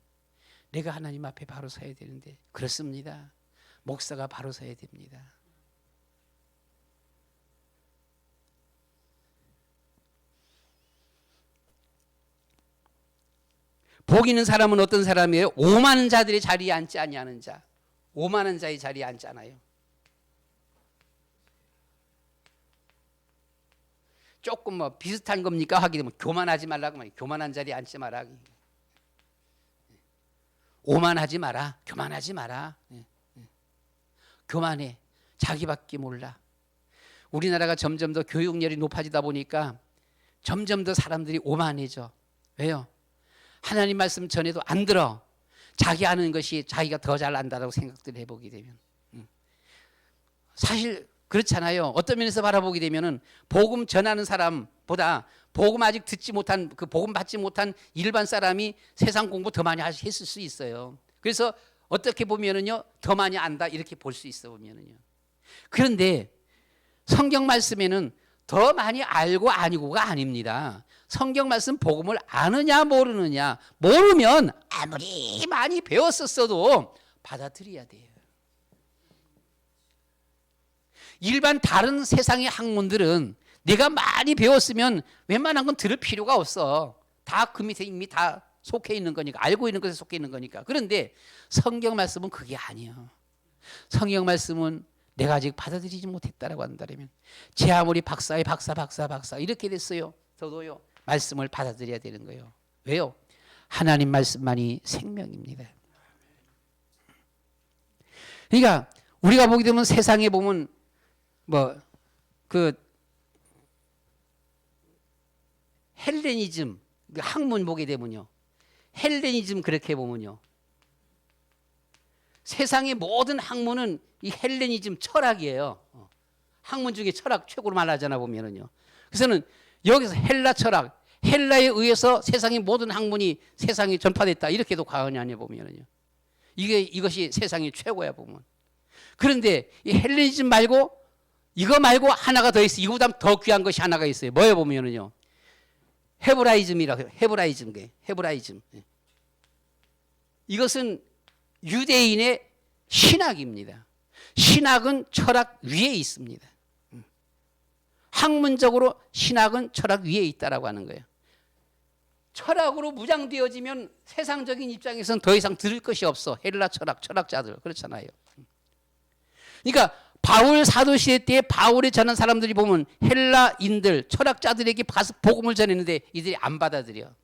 내가 하나님 앞에 바로 서야 되는데 그렇습니다. 목사가 바로 서야 됩니다. 복 있는 사람은 어떤 사람이에요? 오만한 자들의 자리에 앉지 아니하는 자. 오만한 자의 자리에 앉잖아요. 조금 뭐 비슷한 겁니까? 하게 되면 교만하지 말라고 말이에요. 교만한 자리에 앉지 마라. 오만하지 마라. 교만하지 마라. 교만해. 자기밖에 몰라. 우리나라가 점점 더 교육열이 높아지다 보니까 점점 더 사람들이 오만해져. 왜요? 하나님 말씀 전해도 안 들어. 자기 아는 것이 자기가 더 잘 안다라고 생각들을 해보게 되면 사실 그렇잖아요. 어떤 면에서 바라보게 되면은 복음 전하는 사람보다 복음 아직 듣지 못한 그 복음 받지 못한 일반 사람이 세상 공부 더 많이 했을 수 있어요. 그래서 어떻게 보면은요 더 많이 안다 이렇게 볼 수 있어 보면은요. 그런데 성경 말씀에는 더 많이 알고 아니고가 아닙니다. 성경 말씀 복음을 아느냐 모르느냐, 모르면 아무리 많이 배웠었어도 받아들여야 돼요. 일반 다른 세상의 학문들은 내가 많이 배웠으면 웬만한 건 들을 필요가 없어. 다 그 밑에 이미 다 속해 있는 거니까, 알고 있는 것에 속해 있는 거니까. 그런데 성경 말씀은 그게 아니에요. 성경 말씀은 내가 아직 받아들이지 못했다라고 한다면 제 아무리 박사의 박사 이렇게 됐어요. 저도요 말씀을 받아들여야 되는 거예요. 왜요? 하나님 말씀만이 생명입니다. 그러니까 우리가 보게 되면 세상에 보면 뭐 그 헬레니즘 학문 보게 되면요, 헬레니즘 그렇게 보면요, 세상의 모든 학문은 이 헬레니즘 철학이에요. 학문 중에 철학 최고로 말하잖아 보면은요. 그래서는 여기서 헬라 철학, 헬라에 의해서 세상의 모든 학문이 세상에 전파됐다 이렇게도 과언이 아니야 보면은요. 이것이 세상의 최고야 보면. 그런데 이 헬레니즘 말고 이거 말고 하나가 더 있어. 이거보다 더 귀한 것이 하나가 있어요. 뭐예요 보면은요. 헤브라이즘이라고 해요. 헤브라이즘. 이것은 유대인의 신학입니다. 신학은 철학 위에 있습니다. 학문적으로 신학은 철학 위에 있다라고 하는 거예요. 철학으로 무장되어지면 세상적인 입장에서는 더 이상 들을 것이 없어. 헬라 철학자들 그렇잖아요. 그러니까 바울 사도 시대 때 바울이 전한 사람들이 보면 헬라인들 철학자들에게 복음을 전했는데 이들이 안 받아들여.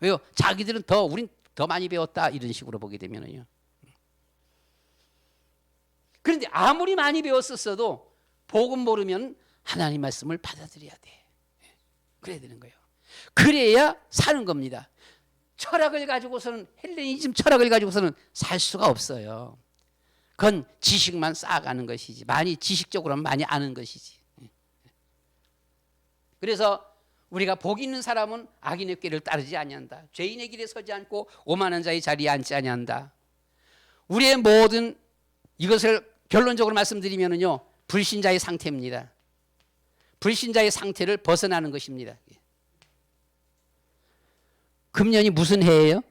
왜요? 자기들은 우린 더 많이 배웠다 이런 식으로 보게 되면은요. 그런데 아무리 많이 배웠었어도 복음 모르면 하나님 말씀을 받아들여야 돼. 그래야 되는 거예요. 그래야 사는 겁니다. 철학을 가지고서는 헬레니즘 철학을 가지고서는 살 수가 없어요. 그건 지식만 쌓아가는 것이지, 많이 지식적으로는 많이 아는 것이지. 그래서 우리가 복 있는 사람은 악인의 꾀를 따르지 아니한다. 죄인의 길에 서지 않고 오만한 자의 자리에 앉지 아니한다. 우리의 모든 이것을 결론적으로 말씀드리면은요, 불신자의 상태입니다. 불신자의 상태를 벗어나는 것입니다. 금년이 무슨 해예요?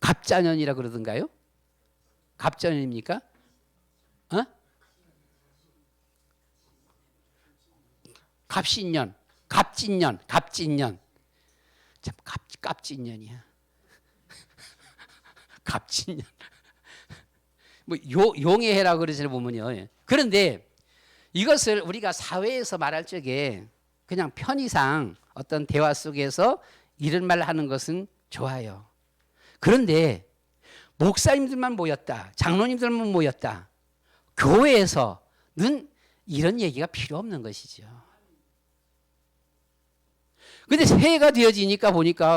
갑자년이라 그러던가요? 갑자년입니까? 갑신년. 참 갑진년이야. 갑진년. 뭐 용의 해라 그러시는 보면요. 그런데 이것을 우리가 사회에서 말할 적에 그냥 편의상 어떤 대화 속에서 이런 말을 하는 것은 좋아요. 그런데 목사님들만 모였다, 장로님들만 모였다, 교회에서는 이런 얘기가 필요 없는 것이죠. 근데 새해가 되어지니까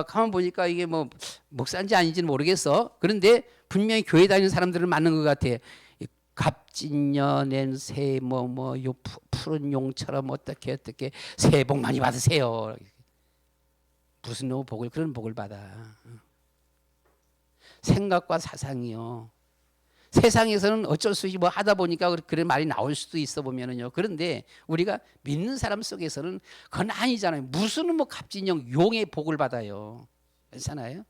가만 보니까 이게 뭐 목사인지 아닌지는 모르겠어. 그런데 분명히 교회 다니는 사람들은 맞는 것 같아. 갑진년엔 새 요 푸른 용처럼 어떻게 새해 복 많이 받으세요. 무슨 복을 그런 복을 받아. 생각과 사상이요. 세상에서는 어쩔 수 없이 뭐 하다 보니까 그런 말이 나올 수도 있어 보면은요. 그런데 우리가 믿는 사람 속에서는 그건 아니잖아요. 무슨 뭐 갑진년 용의 복을 받아요. 그렇잖아요.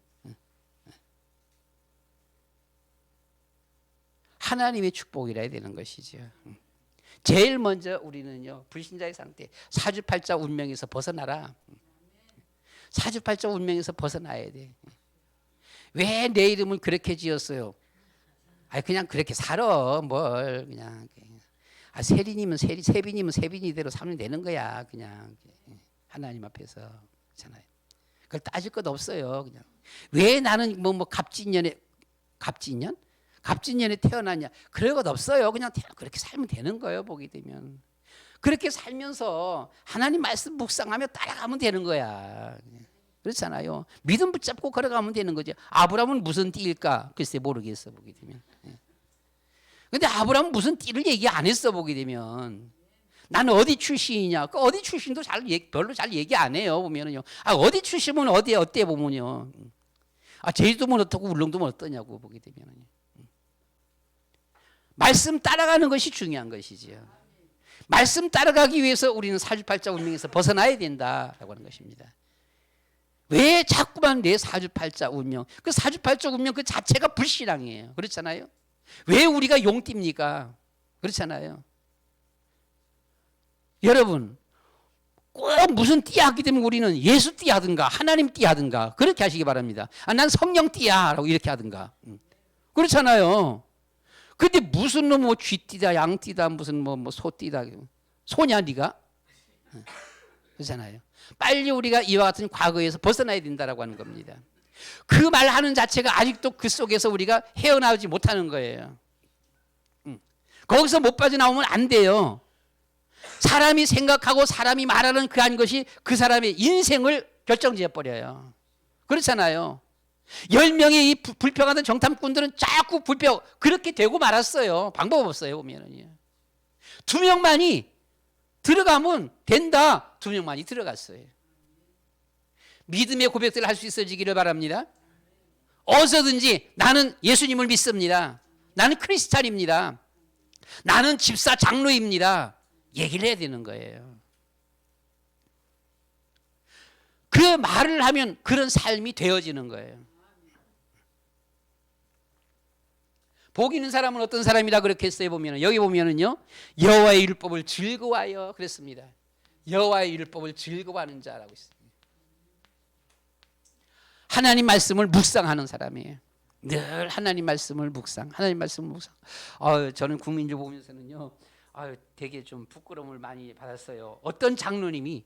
하나님의 축복이라 해야 되는 것이죠. 제일 먼저 우리는요, 불신자의 상태, 사주팔자 운명에서 벗어나라. 사주팔자 운명에서 벗어나야 돼. 왜 내 이름을 그렇게 지었어요? 그냥 그렇게 살아. 뭘 그냥. 세빈이면 세빈이대로 살면 되는 거야. 그냥 하나님 앞에서. 그렇잖아요. 그걸 따질 것 없어요. 그냥. 왜 나는 갑진년에 태어났냐? 그럴 것 없어요. 그냥 그렇게 살면 되는 거예요. 보게 되면. 그렇게 살면서 하나님 말씀 묵상하며 따라가면 되는 거야. 그렇잖아요. 믿음 붙잡고 걸어가면 되는 거죠. 아브라함은 무슨 띠일까? 글쎄 모르겠어 보게 되면. 근데 아브라함은 무슨 띠를 얘기 안 했어 보게 되면. 나는 어디 출신이냐? 그 어디 출신도 별로 잘 얘기 안 해요 보면은요. 어디 출신은 어때 보면요. 제주도면 어떻고 울릉도면 어떠냐고 보게 되면은요. 말씀 따라가는 것이 중요한 것이지요. 말씀 따라가기 위해서 우리는 사주팔자 운명에서 벗어나야 된다라고 하는 것입니다. 왜 자꾸만 내 사주팔자 운명? 그 사주팔자 운명 그 자체가 불신앙이에요. 그렇잖아요. 왜 우리가 용띠입니까? 그렇잖아요. 여러분 꼭 무슨 띠 하기 때문에 우리는 예수 띠 하든가 하나님 띠 하든가 그렇게 하시기 바랍니다. 난 성령 띠야 라고 이렇게 하든가. 그렇잖아요. 근데 무슨 뭐 쥐띠다 양띠다 무슨 뭐 소띠다 소냐 네가? 그렇잖아요. 빨리 우리가 이와 같은 과거에서 벗어나야 된다라고 하는 겁니다. 그 말하는 자체가 아직도 그 속에서 우리가 헤어나오지 못하는 거예요. 거기서 못 빠져나오면 안 돼요. 사람이 생각하고 사람이 말하는 그한 것이 그 사람의 인생을 결정지어 버려요. 그렇잖아요. 10명의 이 불평하던 정탐꾼들은 자꾸 그렇게 되고 말았어요. 방법 없어요 보면은요. 2명만이 들어가면 된다. 2명만이 들어갔어요. 믿음의 고백들을 할 수 있어지기를 바랍니다. 어서든지 나는 예수님을 믿습니다. 나는 크리스찬입니다. 나는 집사 장로입니다. 얘기를 해야 되는 거예요. 그 말을 하면 그런 삶이 되어지는 거예요. 복 있는 사람은 어떤 사람이라 그렇게 했어요 보면 여기 보면은요 여호와의 율법을 즐거워하여 그랬습니다. 여호와의 율법을 즐거워하는 자라고 있습니다. 하나님 말씀을 묵상하는 사람이에요. 늘 하나님 말씀을 하나님 말씀을 묵상. 저는 국민주 보면서는요 되게 좀 부끄러움을 많이 받았어요. 어떤 장로님이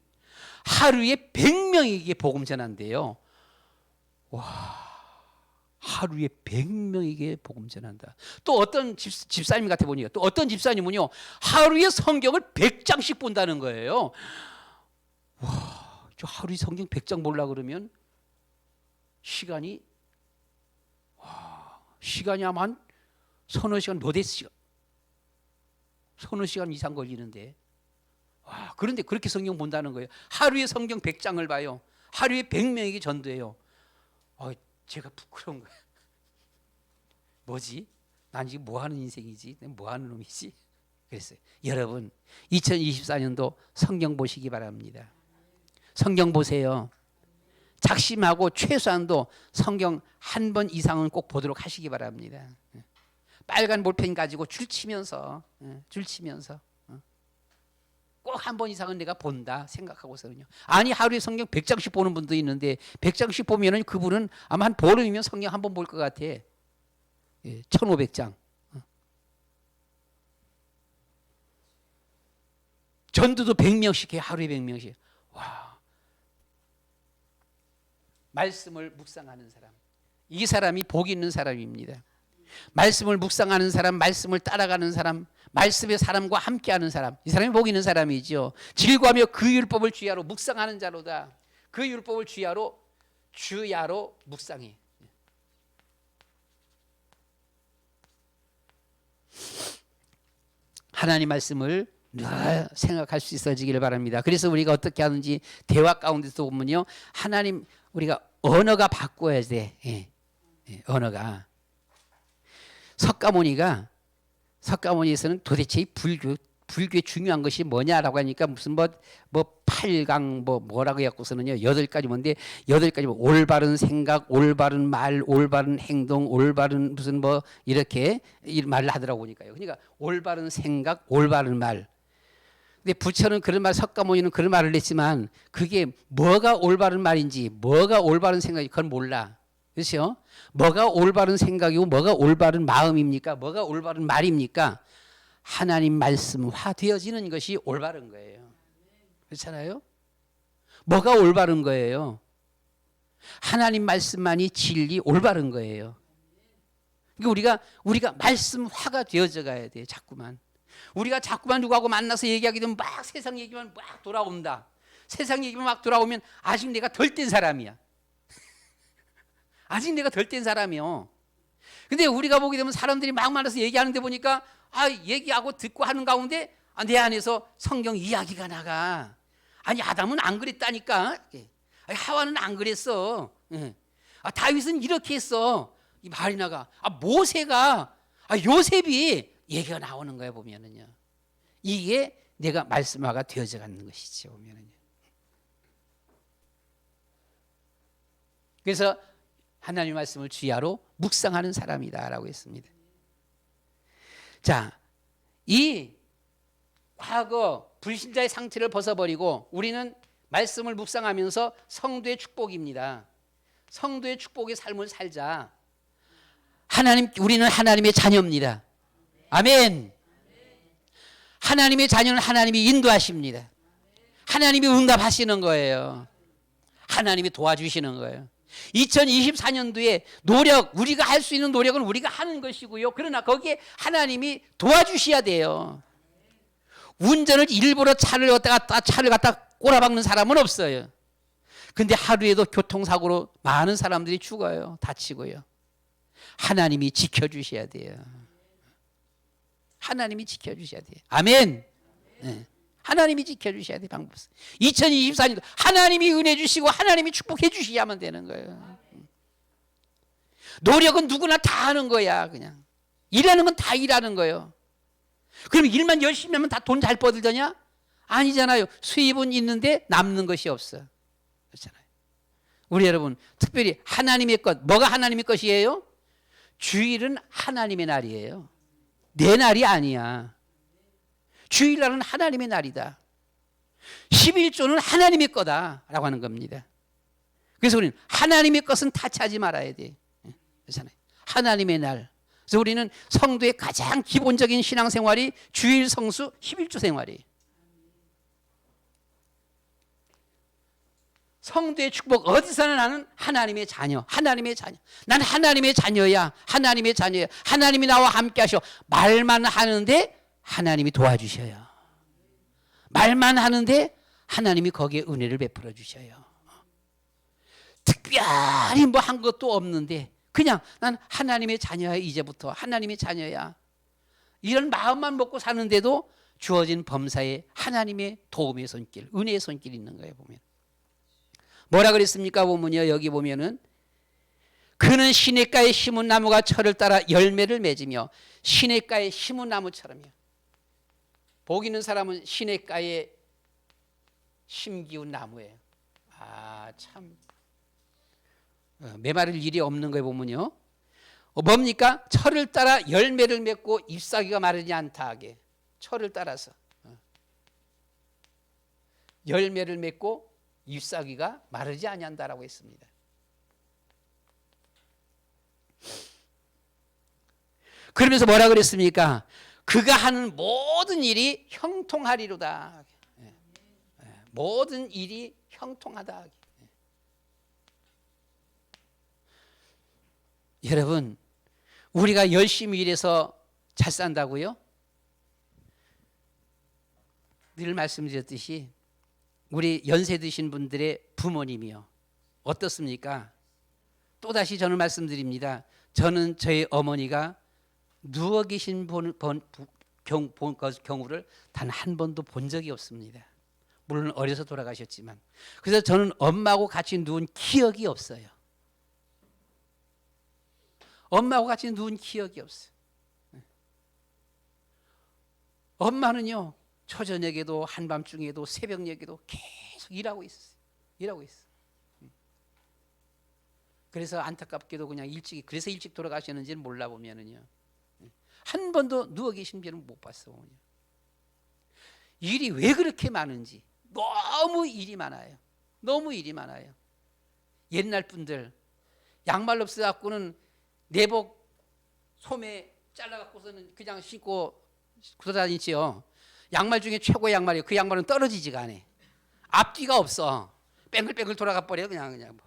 하루에 100명에게 복음 전한대요. 하루에 100명에게 복음 전한다. 또 어떤 집사님 같아 보니까 또 어떤 집사님은요 하루에 성경을 100장씩 본다는 거예요. 저 하루에 성경 100장 보려고 그러면 시간이 아마 한 서너 시간 서너 시간 이상 걸리는데 그런데 그렇게 성경 본다는 거예요. 하루에 성경 100장을 봐요. 하루에 100명에게 전도해요. 제가 부끄러운 거야. 뭐지? 난 지금 뭐 하는 인생이지? 뭐 하는 놈이지? 그랬어요. 여러분 2024년도 성경 보시기 바랍니다. 성경 보세요. 작심하고 최소한도 성경 한 번 이상은 꼭 보도록 하시기 바랍니다. 빨간 볼펜 가지고 줄치면서 꼭 한 번 이상은 내가 본다 생각하고서는요. 아니 하루에 성경 100장씩 보는 분도 있는데 100장씩 보면은 그분은 아마 한 보름이면 성경 한 번 볼 것 같아. 1500장. 전도도 100명씩 해. 하루에 100명씩. 말씀을 묵상하는 사람. 이 사람이 복 있는 사람입니다. 말씀을 묵상하는 사람, 말씀을 따라가는 사람, 말씀의 사람과 함께하는 사람, 이 사람이 복 있는 사람이죠. 즐거워하며 그 율법을 주야로 묵상하는 자로다. 그 율법을 주야로 묵상해. 하나님 말씀을 늘 생각할 수 있어지기를 바랍니다. 그래서 우리가 어떻게 하는지 대화 가운데서 보면요, 하나님 우리가 언어가 바꿔야 돼. 언어가. 석가모니에서는 도대체 이 불교의 중요한 것이 뭐냐라고 하니까 무슨 뭐 8강 뭐라고 해갖고서는요 8가지 뭔데 8가지 올바른 생각, 올바른 말, 올바른 행동, 올바른 무슨 뭐 이렇게 말을 하더라고 보니까요. 그러니까 올바른 생각, 올바른 말. 근데 부처는 그런 말, 석가모니는 그런 말을 했지만 그게 뭐가 올바른 말인지, 뭐가 올바른 생각인지 그건 몰라. 그렇죠? 뭐가 올바른 생각이고 뭐가 올바른 마음입니까? 뭐가 올바른 말입니까? 하나님 말씀화 되어지는 것이 올바른 거예요. 그렇잖아요? 뭐가 올바른 거예요? 하나님 말씀만이 진리 올바른 거예요. 그러니까 우리가 말씀화가 되어져 가야 돼요. 자꾸만. 우리가 자꾸만 누구하고 만나서 얘기하게 되면 막 세상 얘기만 막 돌아온다. 세상 얘기만 막 돌아오면 아직 내가 덜 된 사람이야. 아직 내가 덜 된 사람이요. 근데 우리가 보게 되면 사람들이 막 만나서 얘기하는데 보니까 얘기하고 듣고 하는 가운데 내 안에서 성경 이야기가 나가. 아니 아담은 안 그랬다니까. 하와는 안 그랬어. 다윗은 이렇게 했어. 이 말이 나가. 모세가 요셉이 얘기가 나오는 거야 보면은요. 이게 내가 말씀화가 되어져 가는 것이죠 보면은요. 그래서 하나님의 말씀을 주야로 묵상하는 사람이다라고 했습니다. 자, 이 과거 불신자의 상태를 벗어버리고 우리는 말씀을 묵상하면서 성도의 축복입니다. 성도의 축복의 삶을 살자. 우리는 하나님의 자녀입니다. 아멘. 하나님의 자녀는 하나님이 인도하십니다. 하나님이 응답하시는 거예요. 하나님이 도와주시는 거예요. 2024년도에 우리가 할 수 있는 노력은 우리가 하는 것이고요. 그러나 거기에 하나님이 도와주셔야 돼요. 운전을 일부러 차를 갖다 꼬라박는 사람은 없어요. 근데 하루에도 교통사고로 많은 사람들이 죽어요. 다치고요. 하나님이 지켜주셔야 돼요. 하나님이 지켜주셔야 돼요. 아멘. 네. 하나님이 지켜주셔야 돼요. 방법. 2024년도 하나님이 은혜 주시고 하나님이 축복해 주셔야만 되는 거예요. 노력은 누구나 다 하는 거야. 그냥 일하는 건 다 일하는 거예요. 그럼 일만 열심히 하면 다 돈 잘 벌더냐? 아니잖아요. 수입은 있는데 남는 것이 없어. 그렇잖아요. 우리 여러분 특별히 하나님의 것, 뭐가 하나님의 것이에요? 주일은 하나님의 날이에요. 내 날이 아니야. 주일날은 하나님의 날이다. 11조는 하나님의 거다라고 하는 겁니다. 그래서 우리는 하나님의 것은 타치하지 말아야 돼. 그렇잖아요. 하나님의 날. 그래서 우리는 성도의 가장 기본적인 신앙생활이 주일 성수 11조 생활이에요. 성도의 축복 어디서나 나는 하나님의 자녀. 하나님의 자녀. 난 하나님의 자녀야. 하나님의 자녀야. 하나님이 나와 함께 하셔. 말만 하는데 하나님이 도와주셔요. 말만 하는데 하나님이 거기에 은혜를 베풀어 주셔요. 특별히 뭐 한 것도 없는데 그냥 난 하나님의 자녀야. 이제부터 하나님의 자녀야. 이런 마음만 먹고 사는데도 주어진 범사에 하나님의 도움의 손길, 은혜의 손길이 있는 거예요. 보면 뭐라 그랬습니까? 보면요, 여기 보면은 그는 시냇가에 심은 나무가 철을 따라 열매를 맺으며 시냇가에 심은 나무처럼요. 복 있는 사람은 시냇가에 심기운 나무예요. 참 메마를 일이 없는 거에 보면요, 뭡니까? 철을 따라 열매를 맺고 잎사귀가 마르지 않다 하게. 철을 따라서 열매를 맺고 잎사귀가 마르지 아니한다라고 했습니다. 그러면서 뭐라 그랬습니까? 그가 하는 모든 일이 형통하리로다. 모든 일이 형통하다. 여러분, 우리가 열심히 일해서 잘 산다고요? 늘 말씀드렸듯이 우리 연세 드신 분들의 부모님이요, 어떻습니까? 또다시 저는 말씀드립니다. 저는 저희 어머니가 누워 계신 경우를 단 한 번도 본 적이 없습니다. 물론 어려서 돌아가셨지만. 그래서 저는 엄마하고 같이 누운 기억이 없어요. 엄마하고 같이 누운 기억이 없어요. 엄마는요, 초저녁에도 한밤중에도 새벽녘에도 계속 일하고 있었어요. 일하고 있어. 그래서 안타깝게도 그냥 그래서 일찍 돌아가셨는지는 몰라 보면은요, 한 번도 누워 계신 분은 못 봤어. 일이 왜 그렇게 많은지. 너무 일이 많아요. 너무 일이 많아요. 옛날 분들 양말 없어갖고는 내복 소매 잘라갖고서는 그냥 신고 돌아다니지요. 양말 중에 최고의 양말이에요. 그 양말은 떨어지지가 않아. 앞뒤가 없어. 뺑글뺑글 돌아가 버려. 그냥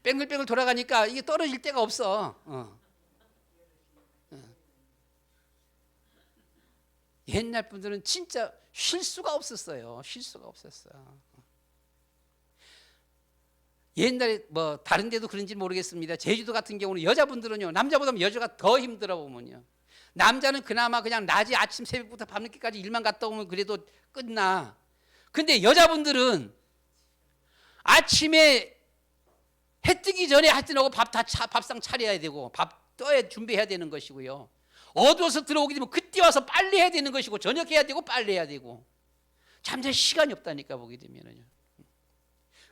뺑글뺑글 돌아가니까 이게 떨어질 데가 없어. 옛날 분들은 진짜 쉴 수가 없었어요. 쉴 수가 없었어. 옛날에 뭐 다른 데도 그런지 모르겠습니다. 제주도 같은 경우는 여자분들은요, 남자보다 여자가 더 힘들어 보면요. 남자는 그나마 그냥 낮에 아침 새벽부터 밤늦게까지 일만 갔다 오면 그래도 끝나. 근데 여자분들은 아침에 해 뜨기 전에 하여튼 오고 밥상 차려야 되고 밥 떠야 준비해야 되는 것이고요. 어두워서 들어오게 되면 그때 와서 빨래해야 되는 것이고 저녁해야 되고 빨래해야 되고 잠잘 시간이 없다니까 보게 되면은요.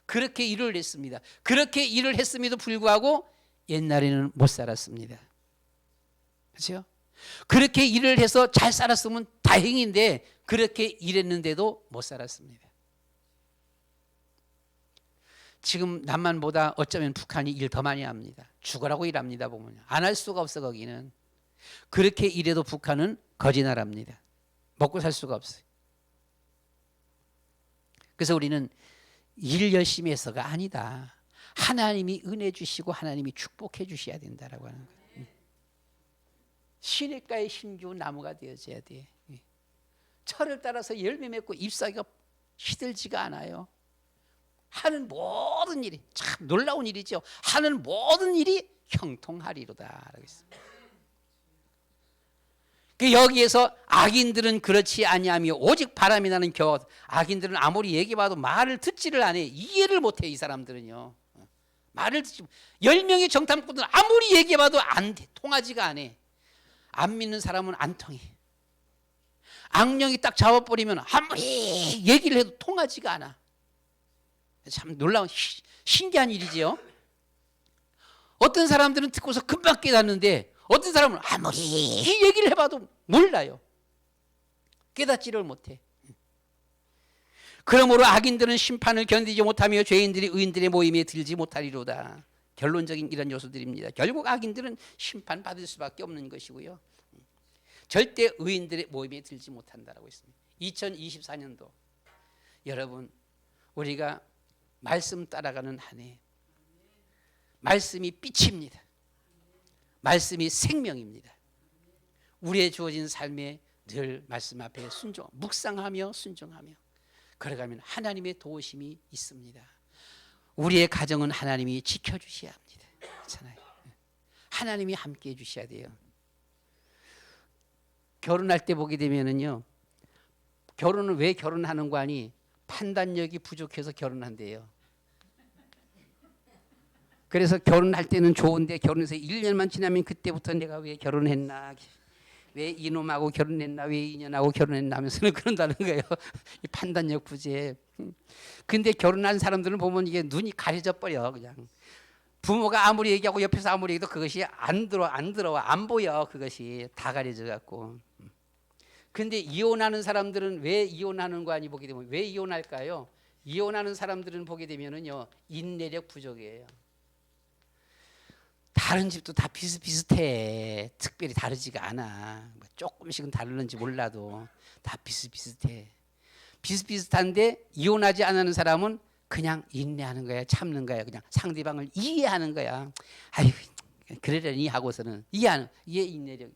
그렇게 일을 했습니다. 그렇게 일을 했음에도 불구하고 옛날에는 못 살았습니다. 그렇죠? 그렇게 일을 해서 잘 살았으면 다행인데 그렇게 일했는데도 못 살았습니다. 지금 남한보다 어쩌면 북한이 일 더 많이 합니다. 죽으라고 일합니다. 보면 안 할 수가 없어. 거기는 그렇게 일해도 북한은 거지 나라입니다. 먹고 살 수가 없어요. 그래서 우리는 일 열심히 해서가 아니다. 하나님이 은혜 주시고 하나님이 축복해 주셔야 된다라고 하는 거예요. 시냇가에 심기운 나무가 되어져야 돼. 철을 따라서 열매 맺고 잎사귀가 시들지가 않아요. 하는 모든 일이 참 놀라운 일이죠. 하는 모든 일이 형통하리로다. 여기에서 악인들은 그렇지 아니하며 오직 바람이 나는 겨우. 악인들은 아무리 얘기해봐도 말을 듣지를 않아. 이해를 못해. 이 사람들은요. 말을 듣지. 10명의 정탐꾼들은 아무리 얘기해봐도 안 돼. 통하지가 않아. 안 믿는 사람은 안 통해. 악령이 딱 잡아버리면 아무리 얘기를 해도 통하지가 않아. 참 놀라운 신기한 일이지요. 어떤 사람들은 듣고서 금방 깨닫는데 어떤 사람은 아무리 얘기를 해봐도 몰라요. 깨닫지를 못해. 그러므로 악인들은 심판을 견디지 못하며 죄인들이 의인들의 모임에 들지 못하리로다. 결론적인 이런 요소들입니다. 결국 악인들은 심판받을 수밖에 없는 것이고요. 절대 의인들의 모임에 들지 못한다라고 했습니다. 2024년도 여러분 우리가 말씀 따라가는 한 해. 말씀이 빛입니다. 말씀이 생명입니다. 우리의 주어진 삶에 늘 말씀 앞에 묵상하며 순종하며 걸어가면 하나님의 도우심이 있습니다. 우리의 가정은 하나님이 지켜주셔야 합니다. 그렇잖아요. 하나님이 함께 해주셔야 돼요. 결혼할 때 보게 되면은요, 결혼은 왜 결혼하는 거 아니? 판단력이 부족해서 결혼한대요. 그래서 결혼할 때는 좋은데 결혼해서 1년만 지나면 그때부터 내가 왜 결혼했나, 왜 이놈하고 결혼했나, 왜 이년하고 결혼했나 하면서는 그런다는 거예요. 이 판단력 부재. 근데 결혼한 사람들은 보면 이게 눈이 가려져 버려. 그냥 부모가 아무리 얘기하고 옆에서 아무리 얘기해도 그것이 안 들어와, 안 보여. 그것이 다 가려져 갖고. 근데 이혼하는 사람들은 왜 이혼하는 거 아니 보게 되면 왜 이혼할까요? 이혼하는 사람들은 보게 되면은요, 인내력 부족이에요. 다른 집도 다 비슷비슷해. 특별히 다르지가 않아. 조금씩은 다르는지 몰라도 다 비슷비슷해. 비슷비슷한데 이혼하지 않는 사람은 그냥 인내하는 거야. 참는 거야. 그냥 상대방을 이해하는 거야. 아유, 그러려니 하고서는 이해 인내력.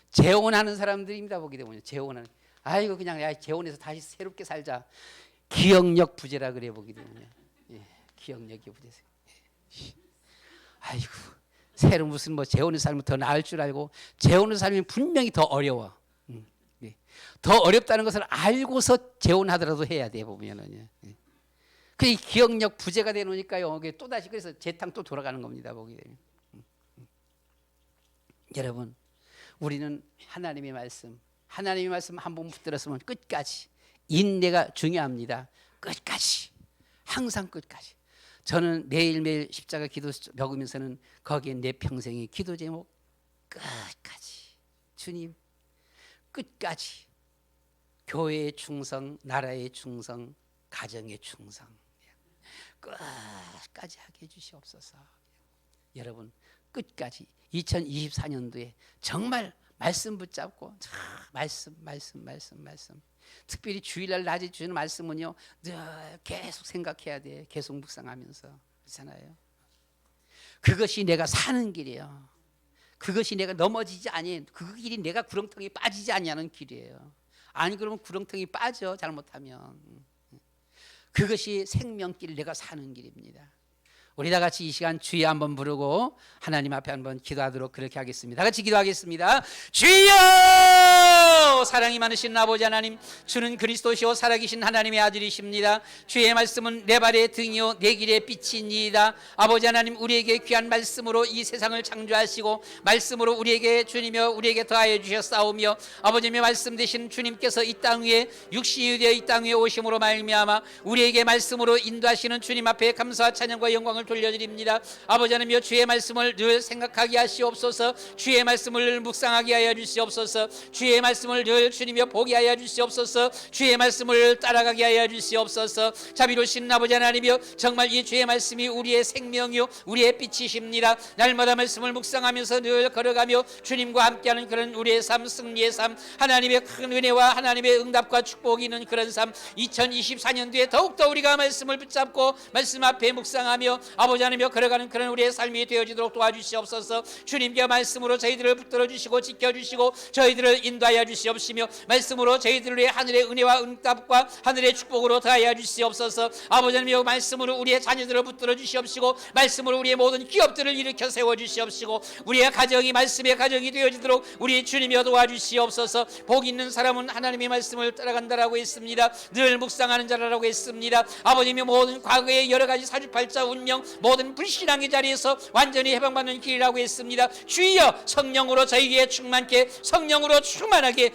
재혼하는 사람들입니다. 보게 되면 재혼하는. 아이고 그냥 야 재혼해서 다시 새롭게 살자. 기억력 부재라 그래 보게 되면. 예, 기억력이 부재세. 아이고 새로 무슨 뭐 재혼을 살면 더 나을 줄 알고 재혼을 살면 분명히 더 어려워. 예. 더 어렵다는 것을 알고서 재혼하더라도 해야 돼 보면은. 예. 그 기억력 부재가 되니까요. 또 다시 그래서 재탕 또 돌아가는 겁니다. 보게 되면. 여러분, 우리는 하나님의 말씀 한 번 붙들었으면 끝까지 인내가 중요합니다. 끝까지, 항상 끝까지. 저는 매일매일 십자가 기도 먹으면서는 거기에 내 평생의 기도 제목 끝까지 주님 끝까지 교회의 충성, 나라의 충성, 가정의 충성 끝까지 하게 해주시옵소서. 여러분 끝까지 2024년도에 정말 말씀 붙잡고 말씀 특별히 주일날 낮에 주는 말씀은요 늘 계속 생각해야 돼. 계속 묵상하면서. 그렇잖아요. 그것이 내가 사는 길이에요. 그것이 내가 넘어지지 아니 그 길이 내가 구렁텅이에 빠지지 아니하는 길이에요. 아니 그러면 구렁텅이 빠져 잘못하면. 그것이 생명길, 내가 사는 길입니다. 우리 다 같이 이 시간 주여 한번 부르고 하나님 앞에 한번 기도하도록 그렇게 하겠습니다. 다 같이 기도하겠습니다. 주여! 사랑이 많으신 아버지 하나님, 주는 그리스도시요 살아계신 하나님의 아들이십니다. 주의 말씀은 내 발의 등이요 내 길의 빛이니이다. 아버지 하나님, 우리에게 귀한 말씀으로 이 세상을 창조하시고 말씀으로 우리에게 주님여 우리에게 더하여 주셨사오며, 아버지의 말씀 되신 주님께서 이 땅 위에 육신이 되어 이 땅 위에 오심으로 말미암아 우리에게 말씀으로 인도하시는 주님 앞에 감사와 찬양과 영광을 돌려드립니다. 아버지 하나님여, 주의 말씀을 늘 생각하게 하시옵소서. 주의 말씀을 늘 묵상하게 하여 주시옵소서. 주의 말씀을 늘 주님여 보게 하여 주시옵소서. 주의 말씀을 따라가게 하여 주시옵소서. 자비로우신 아버지 하나님여, 정말 이 주의 말씀이 우리의 생명이요 우리의 빛이십니다. 날마다 말씀을 묵상하면서 늘 걸어가며 주님과 함께하는 그런 우리의 삶, 승리의 삶, 하나님의 큰 은혜와 하나님의 응답과 축복이 있는 그런 삶, 2024년도에 더욱더 우리가 말씀을 붙잡고 말씀 앞에 묵상하며 아버지 하나님여 걸어가는 그런 우리의 삶이 되어지도록 도와주시옵소서. 주님께 말씀으로 저희들을 붙들어 주시고 지켜주시고 저희들을 인도하여 주시옵시며, 말씀으로 저희들의 하늘의 은혜와 응답과 하늘의 축복으로 더하여 주시옵소서. 아버지 하나님여, 말씀으로 우리의 자녀들을 붙들어 주시옵시고 말씀으로 우리의 모든 기업들을 일으켜 세워 주시옵시고 우리의 가정이 말씀의 가정이 되어지도록 우리 주님여 도와주시옵소서. 복 있는 사람은 하나님의 말씀을 따라간다라고 했습니다. 늘 묵상하는 자라고 했습니다. 아버님의 모든 과거의 여러 가지 사주팔자 운명, 모든 불신앙의 자리에서 완전히 해방받는 길이라고 했습니다. 주여, 성령으로 저희에게 충만케, 성령으로 충만하게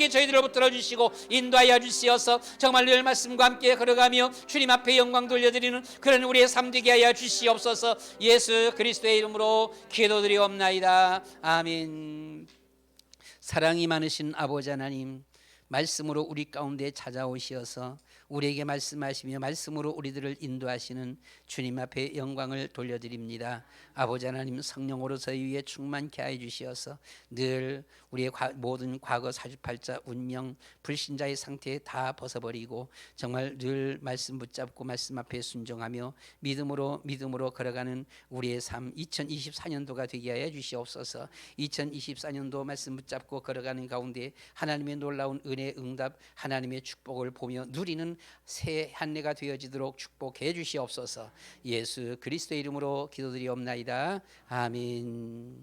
저희들을 붙들어 주시고 인도하여 주시어서 정말 늘 말씀과 함께 걸어가며 주님 앞에 영광 돌려드리는 그런 우리의 삶 되게 하여 주시옵소서. 예수 그리스도의 이름으로 기도드리옵나이다. 아멘. 사랑이 많으신 아버지 하나님, 말씀으로 우리 가운데 찾아오시어서 우리에게 말씀하시며 말씀으로 우리들을 인도하시는 주님 앞에 영광을 돌려드립니다. 아버지 하나님, 성령으로 저희 위에 충만케 하여 주시어서 늘 우리의 모든 과거 사주팔자 운명 불신자의 상태에 다 벗어버리고 정말 늘 말씀 붙잡고 말씀 앞에 순종하며 믿음으로 걸어가는 우리의 삶 2024년도가 되게 하여 주시옵소서. 2024년도 말씀 붙잡고 걸어가는 가운데 하나님의 놀라운 은혜 응답, 하나님의 축복을 보며 누리는 새 한 해가 되어지도록 축복해 주시옵소서. 예수 그리스도의 이름으로 기도드리옵나이다. 아멘.